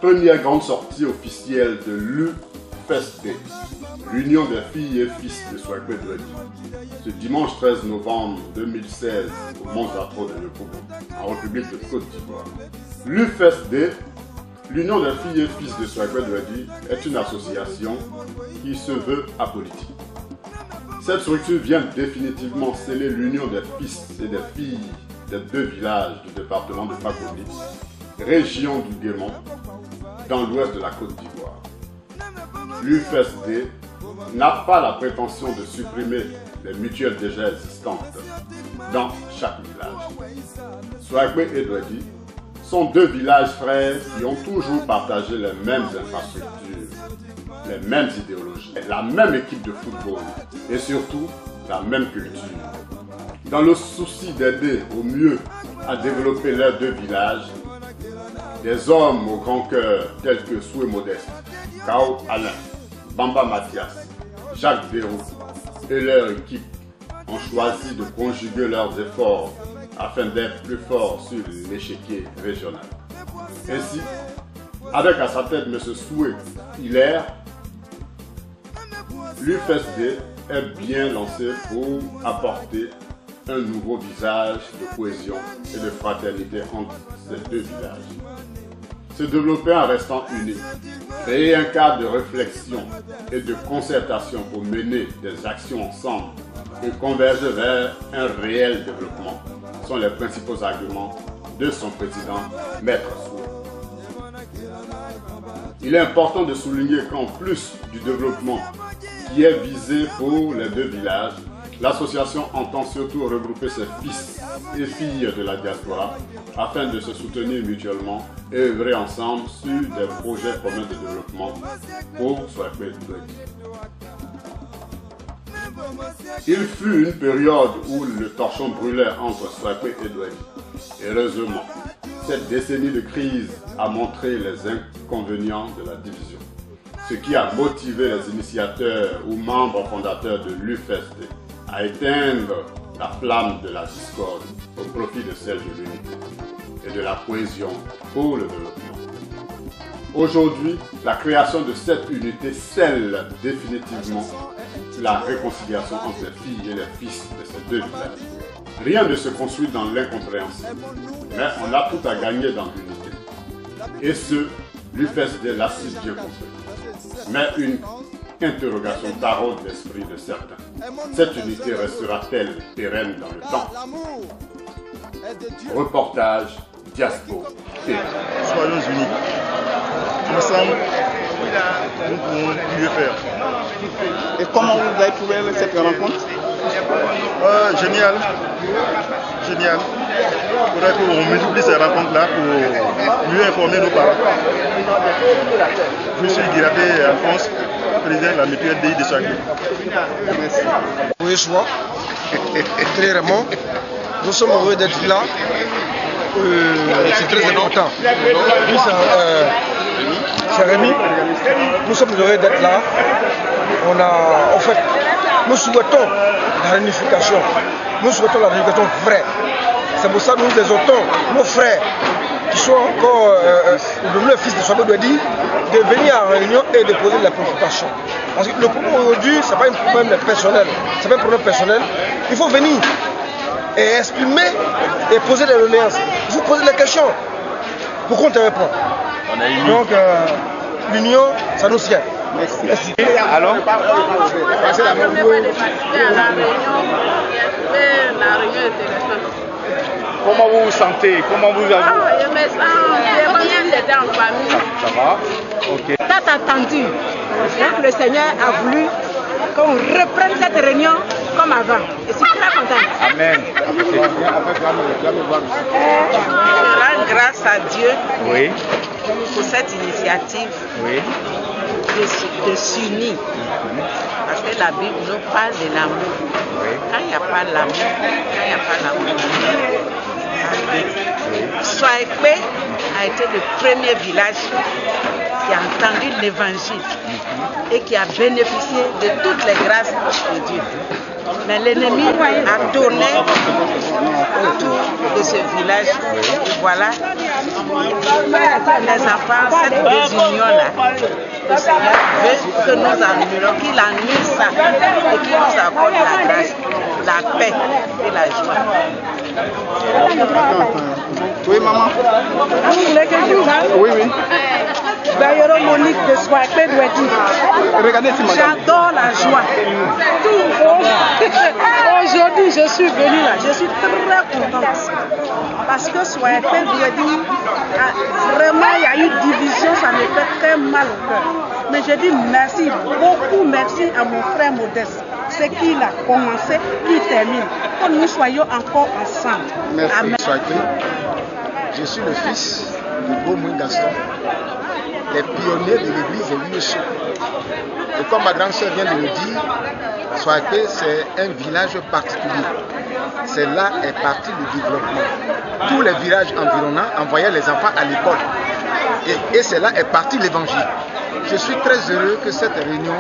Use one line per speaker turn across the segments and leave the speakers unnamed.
Première grande sortie officielle de l'UFSD, l'Union des filles et fils de Swakpe Edouadi, ce dimanche 13 novembre 2016 au Mont Zatro de Yopougon, en République de Côte d'Ivoire. L'UFSD, l'Union des filles et fils de Swakpe Edouadi, est une association qui se veut apolitique. Cette structure vient définitivement sceller l'union des fils et des filles des deux villages du département de Fakoly, région du Guémon, dans l'ouest de la Côte d'Ivoire. L'UFSD n'a pas la prétention de supprimer les mutuelles déjà existantes dans chaque village. Swakpe et Edouadi sont deux villages frères qui ont toujours partagé les mêmes infrastructures, les mêmes idéologies, la même équipe de football et surtout la même culture. Dans le souci d'aider au mieux à développer leurs deux villages, des hommes au grand cœur tels que Soué Modeste, Kao Alain, Bamba Mathias, Jacques Déroux et leur équipe ont choisi de conjuguer leurs efforts afin d'être plus forts sur l'échiquier régional. Ainsi, avec à sa tête M. Soué Hilaire, l'UFSD est bien lancé pour apporter un nouveau visage de cohésion et de fraternité entre ces deux villages. Se développer en restant unis, créer un cadre de réflexion et de concertation pour mener des actions ensemble et converger vers un réel développement sont les principaux arguments de son président, Maître Soué. Il est important de souligner qu'en plus du développement qui est visé pour les deux villages, l'association entend surtout regrouper ses fils et filles de la diaspora afin de se soutenir mutuellement et œuvrer ensemble sur des projets communs de développement pour Swakpe Edouadi. Il fut une période où le torchon brûlait entre Swakpe et Edouadi. Heureusement, cette décennie de crise a montré les inconvénients de la division, ce qui a motivé les initiateurs ou membres fondateurs de l'UFSD à éteindre la flamme de la discorde au profit de celle de l'unité et de la cohésion pour le développement. Aujourd'hui, la création de cette unité scelle définitivement la réconciliation entre les filles et les fils de ces deux villages. Rien ne se construit dans l'incompréhensible, mais on a tout à gagner dans l'unité. Et ce, l'UFSD l'a si bien compris. Mais une interrogation taraude l'esprit de certains. Cette unité restera-t-elle pérenne dans le temps? Reportage Diaspora.
Soyons unis. Ensemble, nous pouvons mieux faire.
Et comment vous avez trouvé cette rencontre?
Génial. Génial. Il faudrait qu'on multiplie ces rencontres-là pour mieux informer nos parents. Je suis Guirabé Alphonse, président de la mutuelle DI de Swakpe.
Merci.
Oui, choix. Très vraiment. Nous sommes heureux d'être là. C'est très important. C'est Rémi. Nous sommes heureux d'être là. En fait, nous souhaitons la réunification. Nous souhaitons la réunification vraie. C'est pour ça que nous exhortons nos frères qui sont encore le fils de Swakpe Edouadi de venir en réunion et de poser la préoccupation. Parce que le problème aujourd'hui, ce n'est pas un problème personnel. Ce n'est pas un problème personnel. Il faut venir et exprimer et poser des doléances. Il faut poser les questions pour qu'on te réponde. Donc, l'union, ça nous tient.
Merci. Alors,
comment vous vous sentez? Comment vous avez...
Je me sens bien d'être en famille.
Ça va? Ok.
T'as attendu. Donc le Seigneur a voulu qu'on reprenne cette réunion comme avant. Je suis très contente.
Amen.
Je rends grâce à Dieu
Oui.
pour cette initiative
Oui.
de s'unir. Parce que la Bible nous parle de l'amour.
Oui.
Quand il n'y a pas l'amour, Soaekpe a été le premier village qui a entendu l'évangile et qui a bénéficié de toutes les grâces de Dieu. Mais l'ennemi a tourné autour de ce village. Et voilà, les enfants, cette désunion-là, le Seigneur veut que nous annulons, qu'il annule ça et qu'il nous accorde la grâce, la paix et la joie.
Oui, maman.
Vous voulez que je vous parle?
Oui, oui.
Bayero Monique de Soaekpe doit dire.
Regardez ici, madame.
J'adore la joie. Aujourd'hui, je suis venue là. Je suis très contente. Parce que Soaekpe doit dire, vraiment, il y a eu division, ça me fait très mal au cœur. Mais je dis merci, beaucoup merci à mon frère Modeste. C'est qu'il a commencé, qu'il termine. Que nous soyons encore ensemble.
Merci.
Amen.
Je suis le fils de Beaumouin Gaston, les pionniers de l'église de l'USO. Et comme ma grande sœur vient de le dire, Soaekpe c'est un village particulier. C'est là est parti le développement. Tous les villages environnants envoyaient les enfants à l'école. Et c'est là est parti l'évangile. Je suis très heureux que cette réunion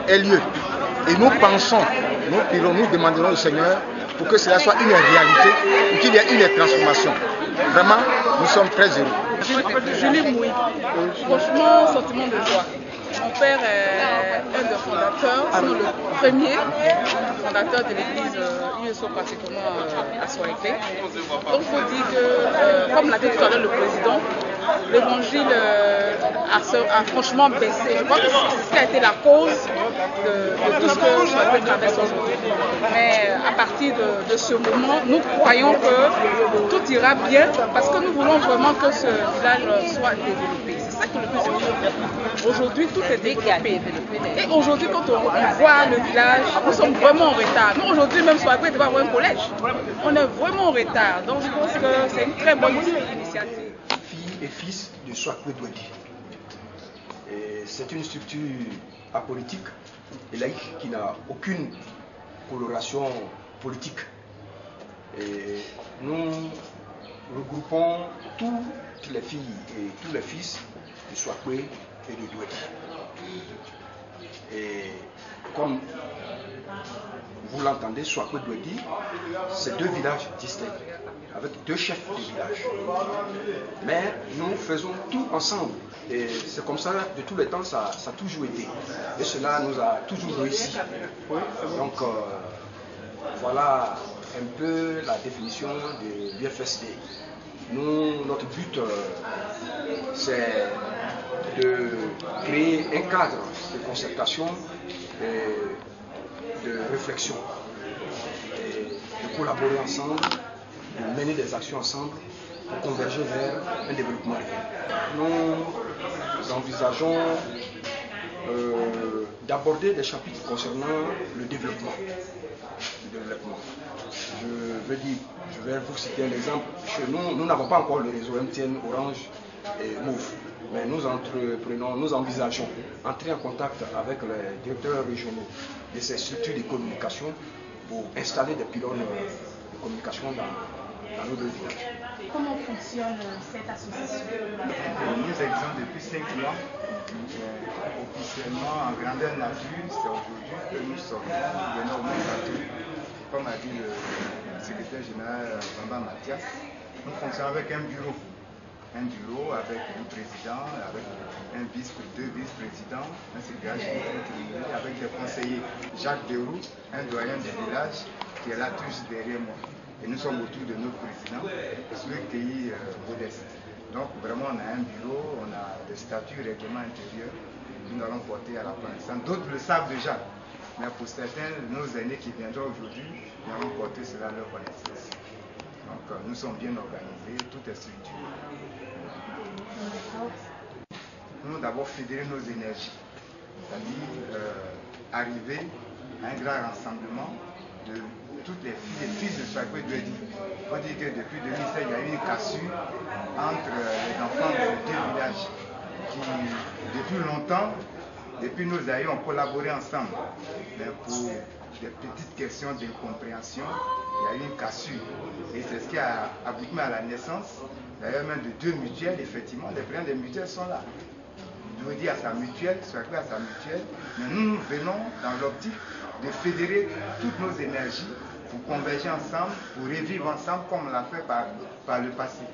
ait lieu. Et nous pensons, nous prions, nous demanderons au Seigneur pour que cela soit une réalité, pour qu'il y ait une transformation. Vraiment, nous sommes très heureux.
Julie Mouy. Franchement, sentiment de joie. Mon père est un des fondateurs, sinon le premier fondateur de l'église USO pratiquement à Soaekpe. Donc il faut dire que, comme l'a dit tout à l'heure le président, l'évangile a franchement baissé. Je crois que c'est ce qui a été la cause de tout ce que Soaekpe traverse aujourd'hui. Mais à partir de ce moment, nous croyons que tout ira bien parce que nous voulons vraiment que ce village soit développé. C'est ça qui est le plus important. Aujourd'hui, tout est développé. Et aujourd'hui, quand on voit le village, nous sommes vraiment en retard. Nous, aujourd'hui, même Soaekpe devait avoir un collège. On est vraiment en retard. Donc, je pense que c'est une très bonne initiative.
Fille et fils de Soaekpe Douadi. C'est une structure apolitique et laïque qui n'a aucune coloration politique. Et nous regroupons toutes les filles et tous les fils de Soaekpe et de Douadi. Et comme vous l'entendez, Soaekpe Douadi, c'est deux villages distincts, avec deux chefs de village. Mais nous faisons tout ensemble. Et c'est comme ça, de tous les temps, ça a toujours été. Et cela nous a toujours réussi. Donc, voilà un peu la définition de l'UFSD. Notre but, c'est de créer un cadre de concertation et de réflexion, et de collaborer ensemble, de mener des actions ensemble pour converger vers un développement réel. Nous envisageons d'aborder des chapitres concernant le développement. Je vais vous citer un exemple. Chez nous n'avons pas encore le réseau MTN, Orange et Move. Mais nous envisageons entrer en contact avec les directeurs régionaux de ces structures de communication pour installer des pylônes de communication dans nos deux villages.
Comment fonctionne cette association?
Nous existons depuis 5 mois. Officiellement, en grandeur nature, c'est aujourd'hui que nous sortons de nos mandatures. Comme a dit le secrétaire général Bamba Mathias, nous fonctionnons avec un bureau avec un président, avec deux vice-présidents, un secrétaire général avec des conseillers. Jacques Deroux, un doyen du village, qui est là tous derrière moi. Et nous sommes autour de notre président, le pays Modeste. Donc vraiment on a un bureau, on a des statuts, règlements intérieurs, nous allons porter à la connaissance. D'autres le savent déjà, mais pour certains, nos aînés qui viendront aujourd'hui, nous allons porter cela à leur connaissance. Donc nous sommes bien organisés, tout est structuré. Nous d'abord fédérer nos énergies, c'est-à-dire arriver à un grand rassemblement de toutes les filles et fils de Soaekpe Douadi. Il faut dire que depuis 2016, il y a eu une cassure entre les enfants de ces deux villages qui, depuis longtemps, depuis nos aïeux, ont collaboré ensemble pour des petites questions d'incompréhension, il y a eu une cassure. Et c'est ce qui a abouti à la naissance, d'ailleurs même de deux mutuelles, effectivement, les présidents des mutuelles sont là. Douedi à sa mutuelle, Soakwe à sa mutuelle, mais nous venons dans l'optique de fédérer toutes nos énergies pour converger ensemble, pour revivre ensemble comme on l'a fait par le passé.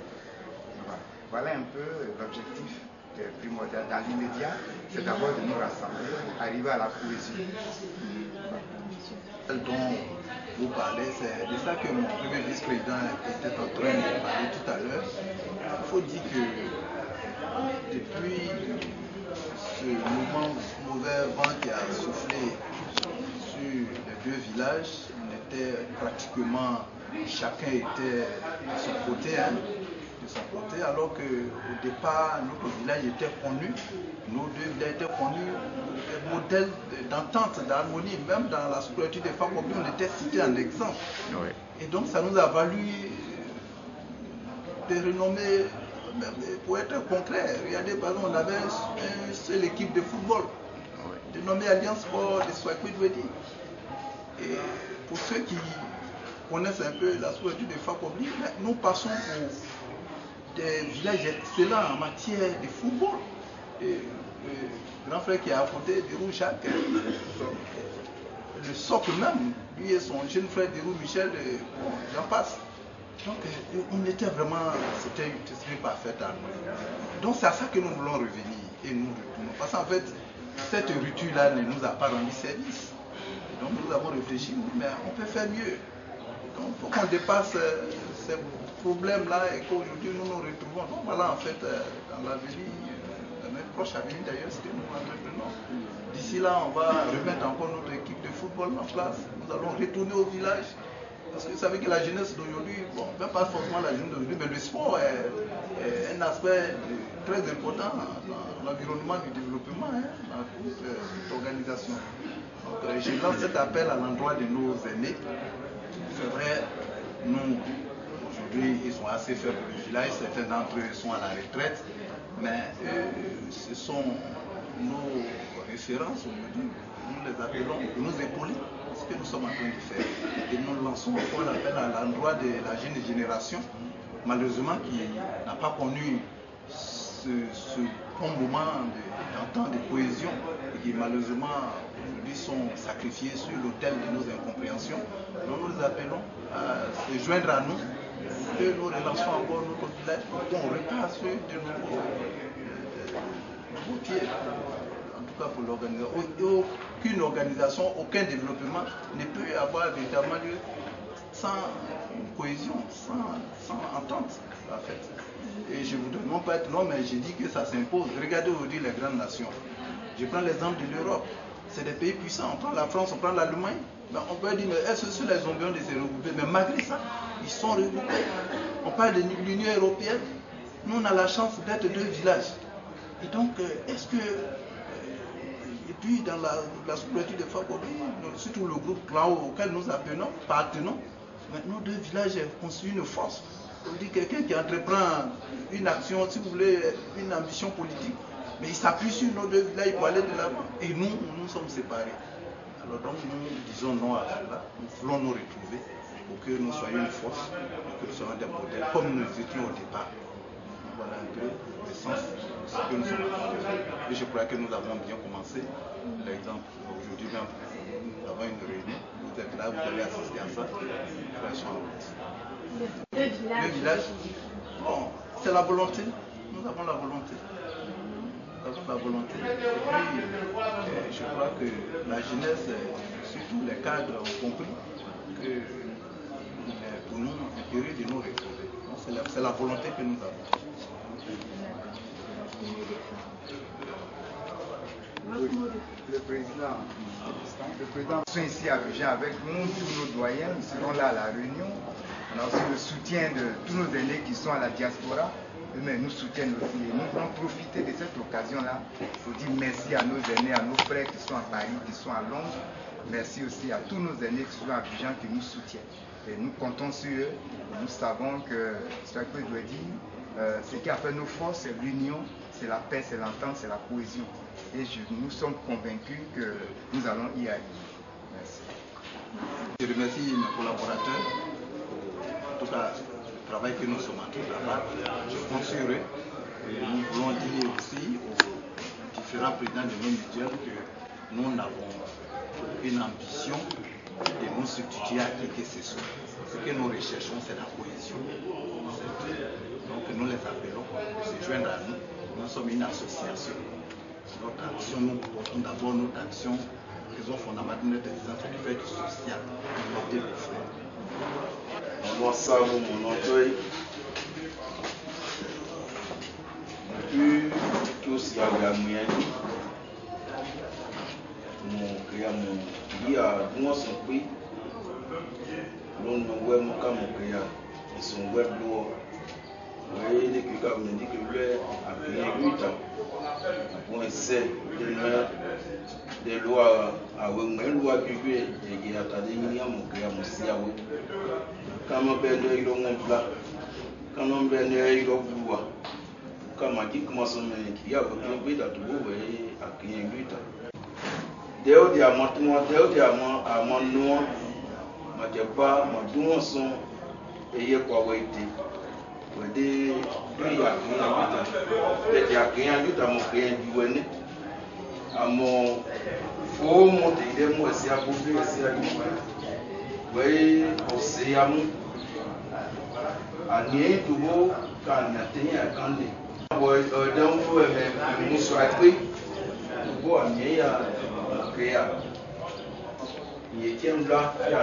Voilà un peu l'objectif primordial dans l'immédiat, c'est d'abord de nous rassembler, arriver à la cohésion.
Dont vous parlez, c'est de ça que mon premier vice-président était en train de parler tout à l'heure. Il faut dire que depuis ce mauvais vent qui a soufflé sur les deux villages, on était pratiquement, chacun était de son côté, alors qu'au départ, notre village était connu, nos deux villages étaient connus, des modèles d'entente, d'harmonie, même dans la sous-préfecture des femmes, on était cité en exemple. Oui. Et donc ça nous a valu de renommer, pour être concret, regardez, par exemple, on avait une seule équipe de football, dénommée Alliance Sport de Soakwe Douedi. Et pour ceux qui connaissent un peu la sous-préfecture des femmes, nous passons pour des villages excellents en matière de football. Et le grand frère qui a affronté Derou Jacques, le socle même, lui et son jeune frère Derou Michel, j'en passe. Donc on était vraiment, c'était une esprit parfaite. Donc c'est à ça que nous voulons revenir et nous retournons. Parce qu'en fait, cette rupture-là ne nous a pas rendu service. Donc nous avons réfléchi, mais on peut faire mieux. Donc il faut qu'on dépasse ces problème-là et qu'aujourd'hui nous nous retrouvons. Donc voilà en fait dans l'avenir, dans notre proche avenir d'ailleurs, ce que nous entreprenons. D'ici là, on va remettre encore notre équipe de football en place. Nous allons retourner au village. Parce que vous savez que la jeunesse d'aujourd'hui, bon, même pas forcément la jeunesse d'aujourd'hui, mais le sport est un aspect très important dans l'environnement du développement, dans toute organisation. Donc je lance cet appel à l'endroit de nos aînés. C'est vrai, nous, aujourd'hui, ils sont assez faibles pour le village, certains d'entre eux sont à la retraite, mais ce sont nos références, nous les appelons, nous épauler, ce que nous sommes en train de faire. Et nous lançons encore l'appel à l'endroit de la jeune génération, malheureusement qui n'a pas connu ce bon moment d'entente, de cohésion, et qui malheureusement aujourd'hui sont sacrifiés sur l'autel de nos incompréhensions. Nous les appelons à se joindre à nous, que nous relançons encore notre village, qu'on repasse de nouveaux pieds. En tout cas pour l'organisation. Aucune organisation, aucun développement ne peut avoir véritablement lieu sans une cohésion, sans entente en fait. Et je ne voudrais non pas être long, mais j'ai dit que ça s'impose. Regardez aujourd'hui les grandes nations. Je prends l'exemple de l'Europe. C'est des pays puissants. On prend la France, on prend l'Allemagne. Ben, on peut dire, mais est-ce que ceux-là ils ont besoin de se regrouper? Mais malgré ça, ils sont regroupés. On parle de l'Union européenne. Nous, on a la chance d'être deux villages. Et donc, est-ce que... Et puis, dans la sous-préfecture de Fakobi, surtout le groupe là auquel nous appartenons, nos deux villages constituent une force. On dit quelqu'un qui entreprend une action, si vous voulez, une ambition politique, mais il s'appuie sur nos deux villages pour aller de l'avant. Et nous sommes séparés. Alors donc nous disons non à cela, nous voulons nous retrouver pour que nous soyons une force, pour que nous soyons des modèles comme nous étions au départ. Voilà un peu le sens de ce que nous sommes en train de faire. Et je crois que nous avons bien commencé. L'exemple, aujourd'hui même, nous avons une réunion, vous êtes là, vous allez assister à ça. Le village, bon, c'est la volonté, nous avons la volonté. Nous avons la volonté. Et puis, je crois que la jeunesse, surtout les cadres, ont compris que pour nous, impérieux de nous retrouver. C'est la volonté que nous avons.
Le président sont ici à Abidjan avec nous, tous nos doyens, nous serons là à la réunion. On a aussi le soutien de tous nos aînés qui sont à la diaspora. Eux-mêmes nous soutiennent aussi. Et nous voulons profiter de cette occasion-là pour dire merci à nos aînés, à nos frères qui sont à Paris, qui sont à Londres. Merci aussi à tous nos aînés qui sont à Abidjan, qui nous soutiennent. Et nous comptons sur eux. Nous savons que Soakwe Douedi, ce qui a fait nos forces, c'est l'union, c'est la paix, c'est l'entente, c'est la cohésion. Et nous sommes convaincus que nous allons y aller. Merci.
Je remercie mes collaborateurs pour tout le travail que nous sommes en train de faire. Je compte sur eux. Et nous voulons dire aussi aux différents présidents de nos mutuelles que nous avons une ambition de nous substituer à qui que ce soit. Ce que nous recherchons, c'est la cohésion. Donc nous les appelons de se joindre à nous. Nous sommes une association. Notre action, nous portons d'abord notre action, raison fondamentale de notre existence, qui fait du social, de le frère.
Mon sang, mon orgueil. Depuis tout ce qui a gagné, mon dit à moi son prix, l'on ne voit mon cas, mon créa, ils sont web lourds. Vous voyez, les gars me dit que vous avez 8 ans. Pour essayer de lois à une loi qui est à des millions de mon quand on berne il là, quand on berne il bois, quand on dit comment son il y a un peu d'atouts et à 8 ans. Dès qu'il y a mon nom, ma pas, ma don son et quoi été. Des il y a rien d'autre à mon client du Wene. À mon faux monter des mots, c'est à bouffer, c'est à lui. Oui, c'est à nous. À nier tout beau, quand on a tenu à Candé. Donc, nous sommes pris. Tout beau, à nier à créer. Il était là, il y a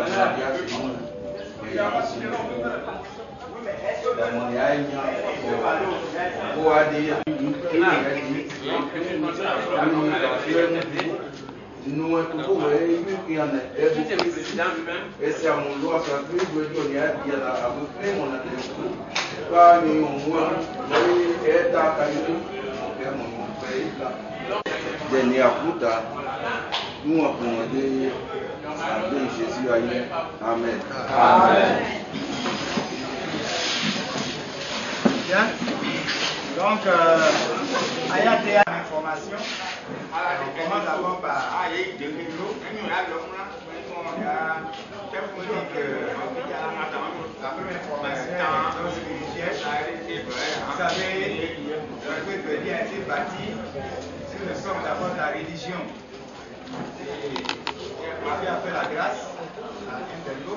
nous avons et c'est à mon loi, ça peut donner à dire à peu près mon attention. Pas nous, on est à mon pays là. Dernier coup, nous avons demandé à Jésus à lui. Amen. Amen.
Bien. Donc, Ayatea information. On commence d'abord par la première formation spirituelle. Vous savez, le peuple a été bâti sur le socle d'abord de la religion. Dieu a fait la grâce à Interlo,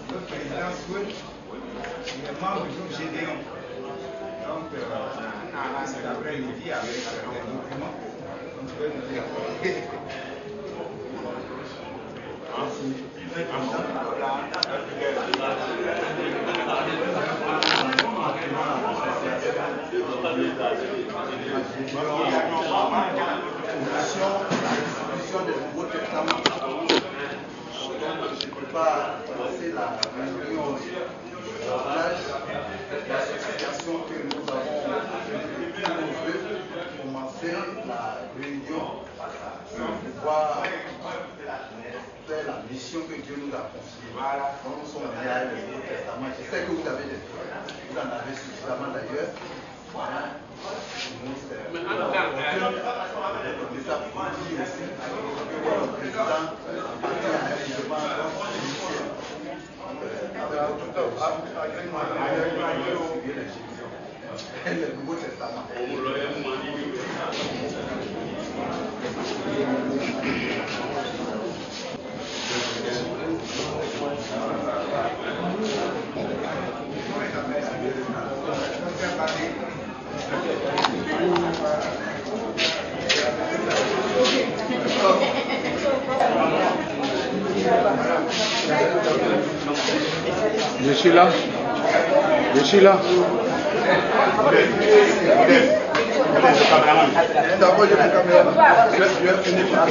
notre président Soul, il est membre du groupe Gédéon. Donc, cet après-midi, avec les documents, on peut nous dire.
De Nouveau Testament. Donc, je ne peux pas passer la réunion l'association que nous avons commencé la réunion sans pouvoir faire la mission que Dieu nous a confiée. Donc, nous sommes liés au Nouveau Testament. Je sais que vous en avez suffisamment d'ailleurs. Le Nouveau Testament.
Je suis là. Je suis là.
D'abord, je vais caméra. Je vais finir par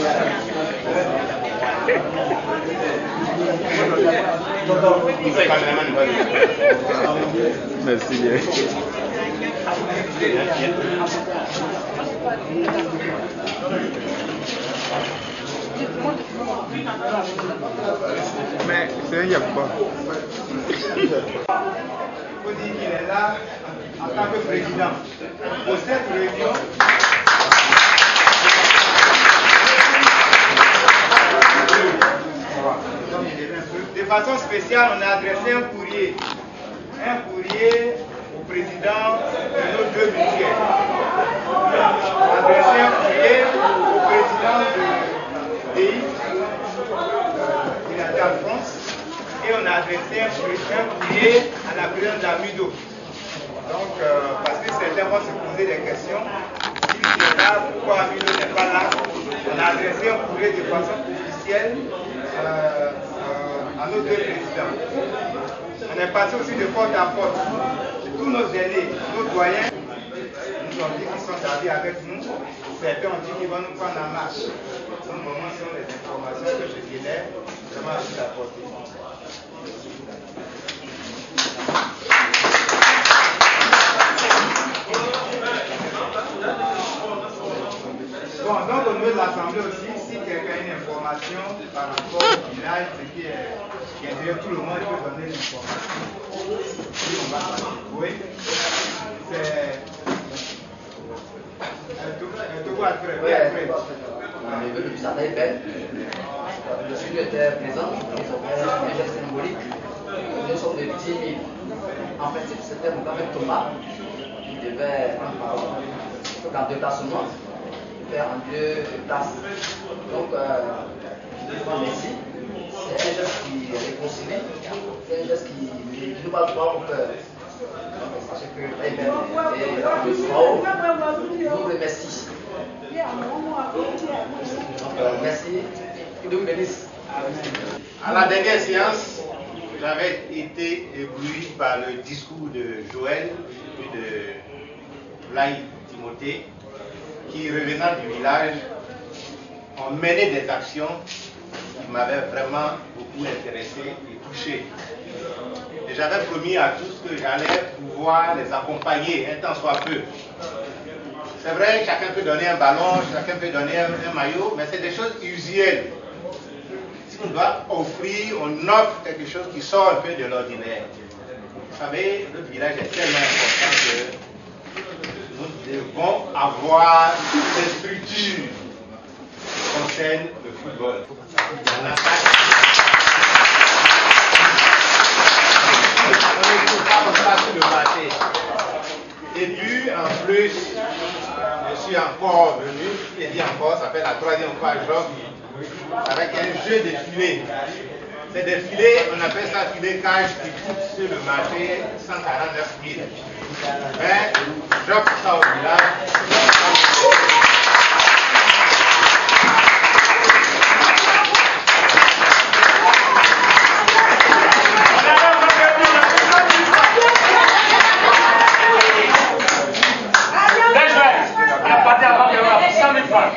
merci bien.
Mais c'est un Yabba.
Il faut dire qu'il est là en tant que président. Pour cette réunion, comme il est façon spéciale, on a adressé un courrier au président de nos deux mutuelles. On a adressé un courrier au président de pays, Natal France, et on a adressé un courrier à la présidente d'Amido. Donc, parce que certains vont se poser des questions, s'il est là, pourquoi Amido n'est pas là, on a adressé un courrier de façon officielle à nos deux présidents. On est passé aussi de porte à porte. Tous nos aînés, nos doyens, nous ont dit qu'ils sont servis avec nous. Certains ont dit qu'ils vont nous prendre en marche. Pour le moment, ce sont des informations que je dirais vraiment à vous apporter. Bon, donc au niveau de l'Assemblée aussi, si quelqu'un a une information par rapport au village, ce qui intéresse tout le monde, il peut donner l'information. Si on va oui, c'est...
On est venu du Sadaï Ben. Le studio était présent, ils ont fait un geste symbolique. Nous sommes de 10 000. En principe, c'était Mohamed Thomas qui devait prendre parole. Donc en 2 tassements, faire en 2 tasses. Donc, merci. C'est un geste qui réconcilie, c'est un geste qui nous va droit au cœur. Parce que le soir, nous remercie. Merci. Que Dieu vous bénisse.
À la dernière séance, j'avais été ébloui par le discours de Joël et de Laï Timothée, qui, revenant du village, ont mené des actions qui m'avaient vraiment beaucoup intéressé et touché. Et j'avais promis à tous que j'allais pouvoir les accompagner, un temps soit peu. C'est vrai, chacun peut donner un ballon, chacun peut donner un maillot, mais c'est des choses usuelles. Si on doit offrir, on offre quelque chose qui sort un peu de l'ordinaire. Vous savez, notre village est tellement important que nous devons avoir toutes les structures qui concernent le football. On ne trouve pas comme ça sur le marché. Et puis, en plus, je suis encore venu, je dis encore, ça fait la 3e fois que j'offre, avec un jeu de filets. C'est des filets, on appelle ça filet cage qui coûte sur le marché 149 000. Mais j'offre ça au village.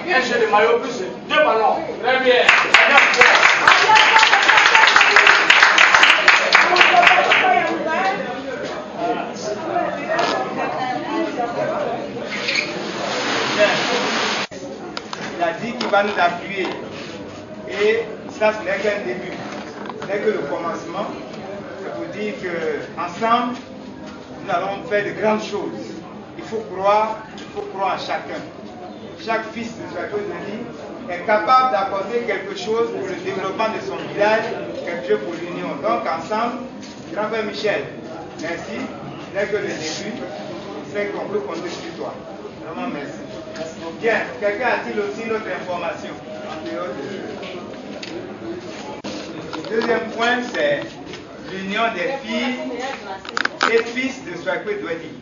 Un jeu de maillot plus 2 ballons. Très bien.
Il a dit qu'il va nous appuyer. Et ça, ce n'est qu'un début. Ce n'est que le commencement. C'est pour dire qu'ensemble, nous allons faire de grandes choses. Il faut croire en chacun. Chaque fils de Swaco Denis est capable d'apporter quelque chose pour le développement de son village, quelque chose pour l'union. Donc ensemble, grand-père Michel, merci. Ce n'est que le début. C'est qu'on peut compter sur toi. Vraiment merci. Bien, quelqu'un a-t-il aussi d'autres informations? Le deuxième point, c'est l'union des filles et fils de Swaco Denis.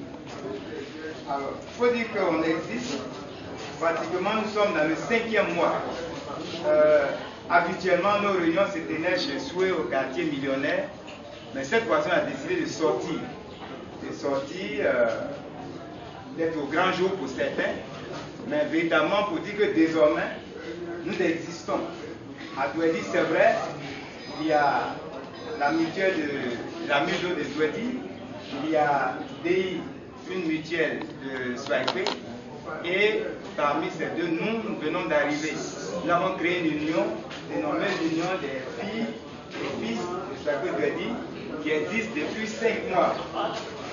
Alors, il faut dire qu'on existe. Pratiquement, nous sommes dans le 5e mois. Habituellement, nos réunions se tenaient chez Soué au quartier millionnaire. Mais cette fois-ci, on a décidé de sortir. D'être au grand jour pour certains. Mais véritablement pour dire que désormais, nous existons. À Douedi, c'est vrai, il y a la mutuelle de la Mudo de Douedi, il y a DI, une mutuelle de Swahili. Et parmi ces deux, nous venons d'arriver. Nous avons créé une union, dénommée l'Union des filles et fils de Swaco Douedi, qui existe depuis 5 mois.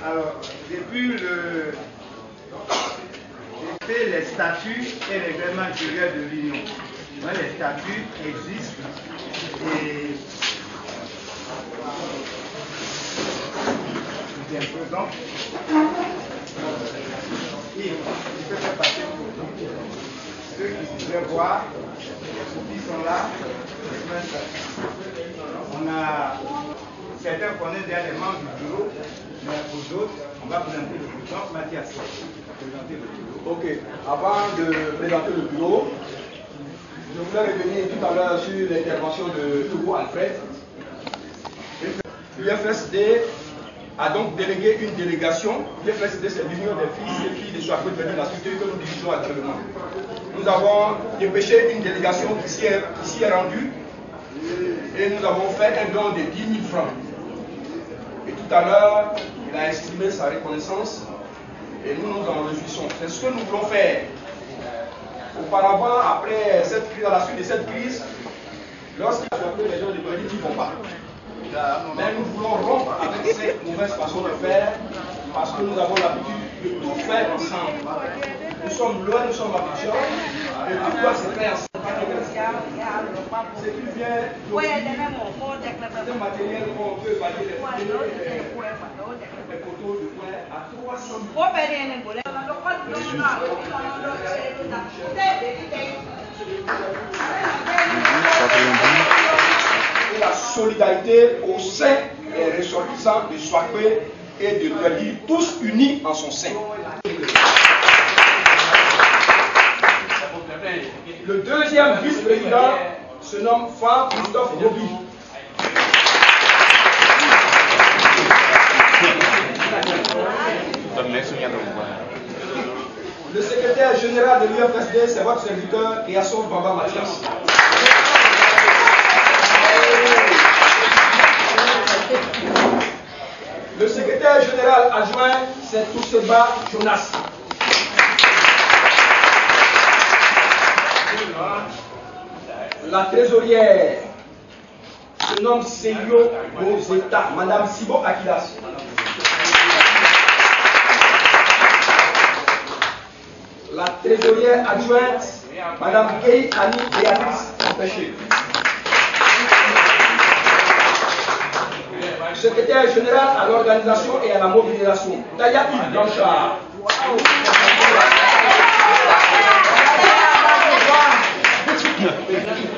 Alors, depuis les statuts et les règlements intérieurs de l'Union. Les statuts existent et Bien peu, donc. Yves, tu peux faire passer ceux qui veulent voir, ceux qui sont là. On a certains connaissent déjà les membres du bureau, mais pour d'autres, on va présenter le bureau. Donc Mathias, présenter le bureau.
Ok, avant de présenter le bureau, je voulais revenir tout à l'heure sur l'intervention de Togo Alfred. L'UFSD a donc délégué une délégation. L'UFSD, c'est l'union des fils et filles de Soifou de la structure que nous dirigeons actuellement. Nous avons dépêché une délégation qui s'y est rendue et nous avons fait un don de 10 000 francs. Et tout à l'heure, il a exprimé sa reconnaissance et nous nous en réjouissons. C'est ce que nous voulons faire. Auparavant, après cette crise, à la suite de cette crise, lorsqu'il y a les gens de Brésil n'y vont pas. Mais nous voulons rompre avec cette mauvaise façon de faire parce que nous avons l'habitude de tout faire ensemble. Nous sommes loin, nous sommes habitués et tout doit se faire ensemble. C'est plus bien c'est matériel qu'on peut balayer les poteaux de coin à 300 et la solidarité au sein des ressortissants de Soifou et de Douali, tous unis en son sein. Le deuxième vice-président se nomme Franck Christophe Gobi. Le secrétaire général de l'UFSD, c'est votre serviteur Yassov Bamba Mathias. Le secrétaire général adjoint, c'est Tousseba Jonas. La trésorière se nomme Seyo Bozeta, Madame Sibo Akilas. La trésorière adjointe, Madame Gay Annie Béatrice Empêché. Secrétaire général à l'organisation et à la mobilisation, Tayapi Blanchard.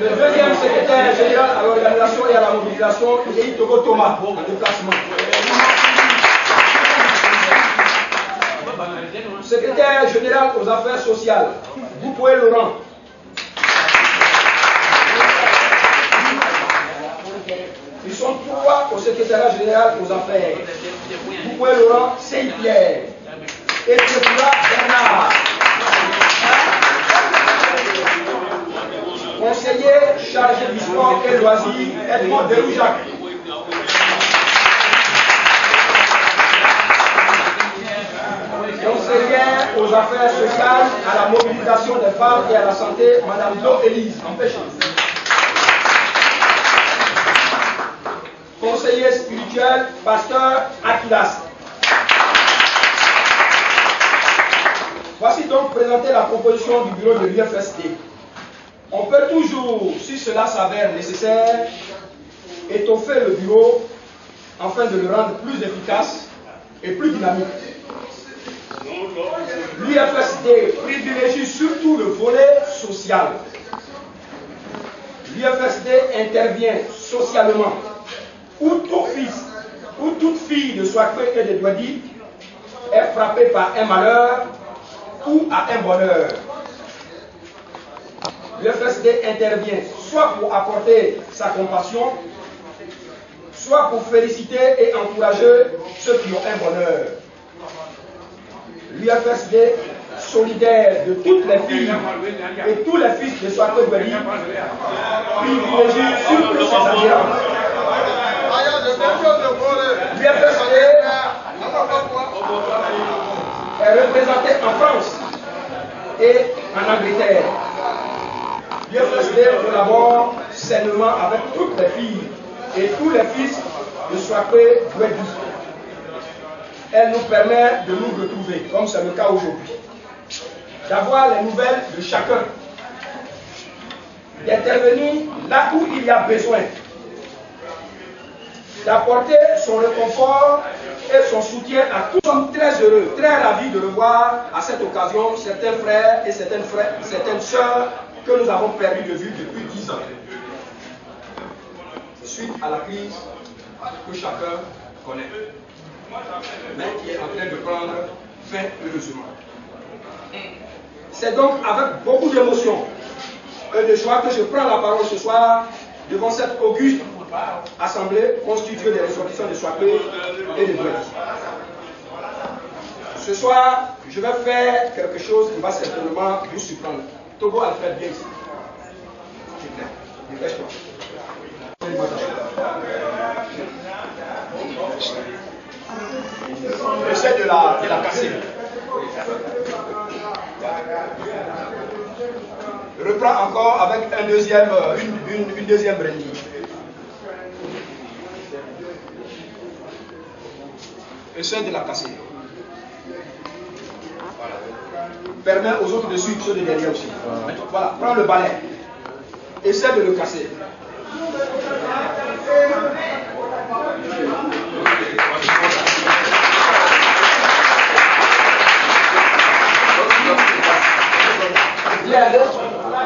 Le deuxième secrétaire général à l'organisation et à la mobilisation, Yéhi Togo Thomas, en déplacement. Secrétaire général aux affaires sociales, Boupoué Laurent. Ils sont trois au secrétariat général aux affaires. Boupoué Laurent, Saint-Pierre. Et Trépoula Bernard. Conseiller chargé du sport et loisirs, Edmond Deroujac. Conseillère aux affaires sociales, à la mobilisation des femmes et à la santé, Madame Do Élise, empêchée. Conseiller spirituel, Pasteur Akilas. Voici donc présenter la proposition du bureau de l'UFSD. On peut toujours, si cela s'avère nécessaire, étoffer le bureau afin de le rendre plus efficace et plus dynamique. L'UFSD privilégie surtout le volet social. L'UFSD intervient socialement où tout fils ou toute fille de Soifou et de Douadi est frappé par un malheur ou à un bonheur. L'UFSD intervient soit pour apporter sa compassion, soit pour féliciter et encourager ceux qui ont un bonheur. L'UFSD, solidaire de toutes les filles et tous les fils de Soifou Douadi, privilégie surtout ses adhérents. L'UFSD est représenté en France et en Angleterre. L'UFSD collabore sainement avec toutes les filles et tous les fils de Soifou Douadi. Elle nous permet de nous retrouver, comme c'est le cas aujourd'hui, d'avoir les nouvelles de chacun, d'intervenir là où il y a besoin. d'apporter son réconfort et son soutien à tous. Nous sommes très heureux, très ravis de revoir à cette occasion certains frères et certaines sœurs que nous avons perdu de vue depuis 10 ans. Suite à la crise que chacun connaît, mais qui est en train de prendre fin heureusement. C'est donc avec beaucoup d'émotion et de joie que je prends la parole ce soir devant cette auguste assemblée constituée des ressortissants de Soakpé et de Douala. Ce soir, je vais faire quelque chose qui va certainement vous surprendre. Togo Alfred, bien ici. Dépêche-toi. J'essaie de la casser. Je reprends encore avec une deuxième brindille. Essaie de la casser. Permets aux autres de suivre ceux de derrière aussi. Voilà, prends le balai. Essaie de le casser.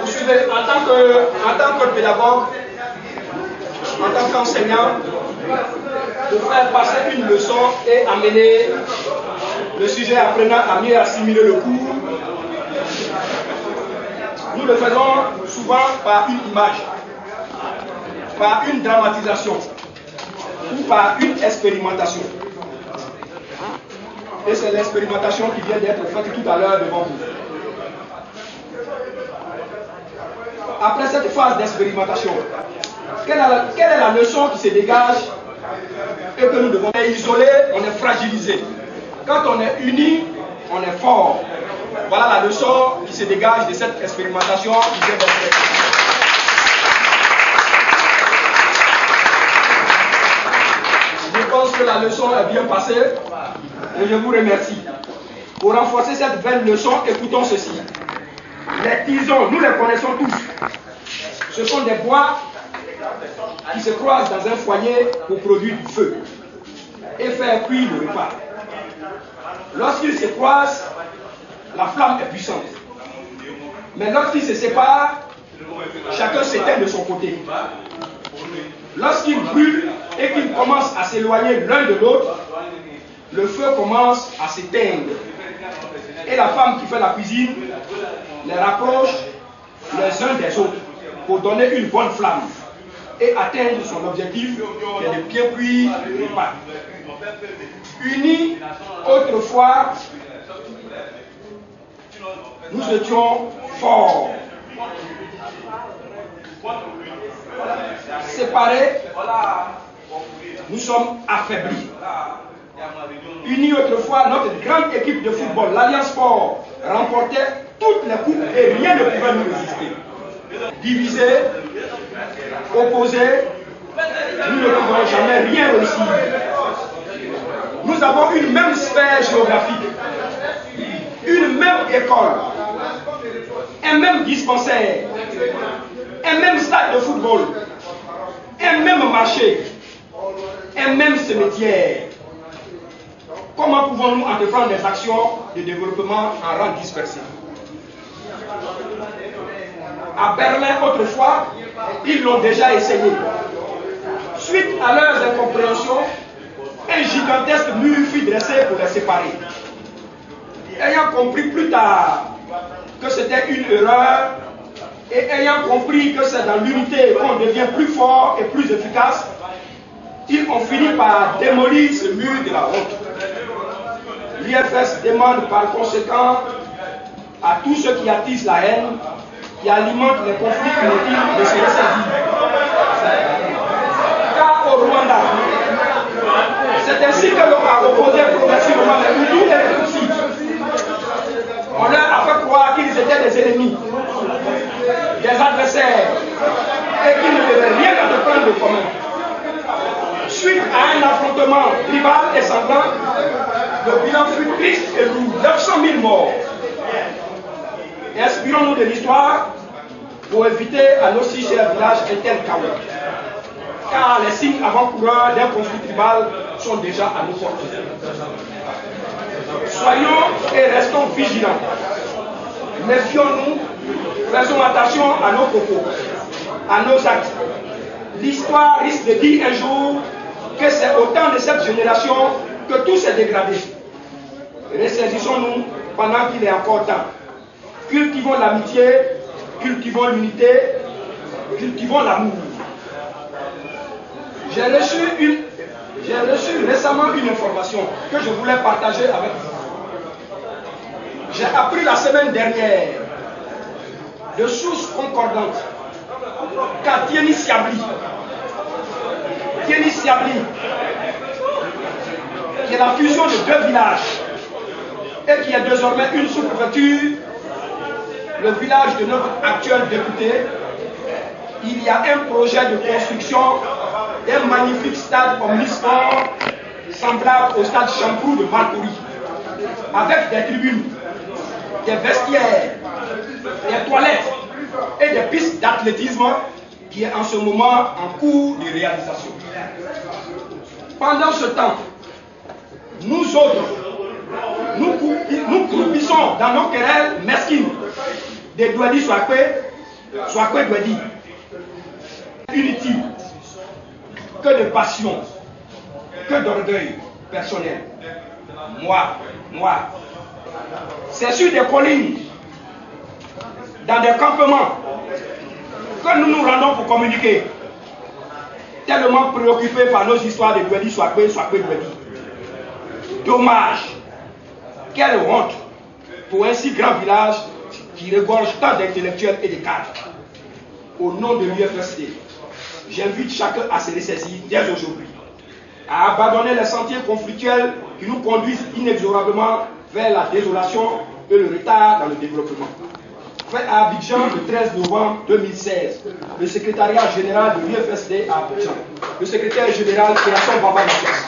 Vous suivez, en tant que pédagogue, en tant qu'enseignant, pour faire passer une leçon et amener le sujet apprenant à mieux assimiler le cours, nous le faisons souvent par une image, par une dramatisation ou par une expérimentation. Et c'est l'expérimentation qui vient d'être faite tout à l'heure devant vous. Après cette phase d'expérimentation, quelle est la leçon qui se dégage et que nous devons être isolés, on est fragilisé. Quand on est unis, on est fort. Voilà la leçon qui se dégage de cette expérimentation qui vient d'être faite. Je pense que la leçon est bien passée et je vous remercie. Pour renforcer cette belle leçon, écoutons ceci. Les tisons, nous les connaissons tous. Ce sont des bois qui se croisent dans un foyer pour produire du feu et faire cuire le repas. Lorsqu'ils se croisent, la flamme est puissante. Mais lorsqu'ils se séparent, chacun s'éteint de son côté. Lorsqu'ils brûlent et qu'ils commencent à s'éloigner l'un de l'autre, le feu commence à s'éteindre. Et la femme qui fait la cuisine les rapproche les uns des autres pour donner une bonne flamme et atteindre son objectif qui est de bien cuire le repas. Unis autrefois, nous étions forts. Séparés, nous sommes affaiblis. Unis autrefois, notre grande équipe de football, l'Alliance Sport, remportait toutes les coupes et rien ne pouvait nous résister. Divisés, opposés, nous ne pouvons jamais rien réussir. Nous avons une même sphère géographique, une même école, un même dispensaire, un même stade de football, un même marché, un même cimetière. Comment pouvons-nous entreprendre des actions de développement en rang dispersé? À Berlin, autrefois, ils l'ont déjà essayé. Suite à leurs incompréhensions, un gigantesque mur fut dressé pour les séparer. Ayant compris plus tard que c'était une erreur et ayant compris que c'est dans l'unité qu'on devient plus fort et plus efficace, ils ont fini par démolir ce mur de la honte. L'IFS demande par conséquent à tous ceux qui attisent la haine, qui alimentent les conflits inutiles, de se ressaisir. Car au Rwanda, c'est ainsi que l'on a opposé progressivement les Hutus et les Tutsis. On leur a fait croire qu'ils étaient des ennemis, des adversaires, et qu'ils ne devaient rien entreprendre de commun. Suite à un affrontement rival et sanglant, le bilan fut triste et lourd, 900 000 morts. Inspirons-nous de l'histoire pour éviter à nos si chers villages un tel chaos. car les signes avant-coureurs d'un conflit tribal sont déjà à nos portes. Soyons et restons vigilants. Méfions-nous, faisons attention à nos propos, à nos actes. L'histoire risque de dire un jour que c'est au temps de cette génération que tout s'est dégradé. Ressaisissons-nous pendant qu'il est encore temps. Cultivons l'amitié, cultivons l'unité, cultivons l'amour. J'ai reçu récemment une information que je voulais partager avec vous. J'ai appris la semaine dernière de sources concordantes qu'à Tieni Siabli, qui est la fusion de deux villages et qui est désormais une sous-préfecture, le village de notre actuel député, il y a un projet de construction d'un magnifique stade omnisport semblable au stade Champrou de Marcouri, avec des tribunes, des vestiaires, des toilettes et des pistes d'athlétisme qui est en ce moment en cours de réalisation. Pendant ce temps, nous autres, nous croupissons dans nos querelles mesquines des Douadi Swakwe Douadi. Inutile, que de passion, que d'orgueil personnel. Moi, c'est sur des collines, dans des campements, que nous nous rendons pour communiquer, tellement préoccupés par nos histoires de Douadi Swakwe Douadi. Dommage, quelle honte pour un si grand village qui regorge tant d'intellectuels et de cadres. Au nom de l'UFSD, j'invite chacun à se ressaisir dès aujourd'hui, à abandonner les sentiers conflictuels qui nous conduisent inexorablement vers la désolation et le retard dans le développement. Fait à Abidjan le 13 novembre 2016, le secrétariat général de l'UFSD à Abidjan, le secrétaire général Création Baba Mathias.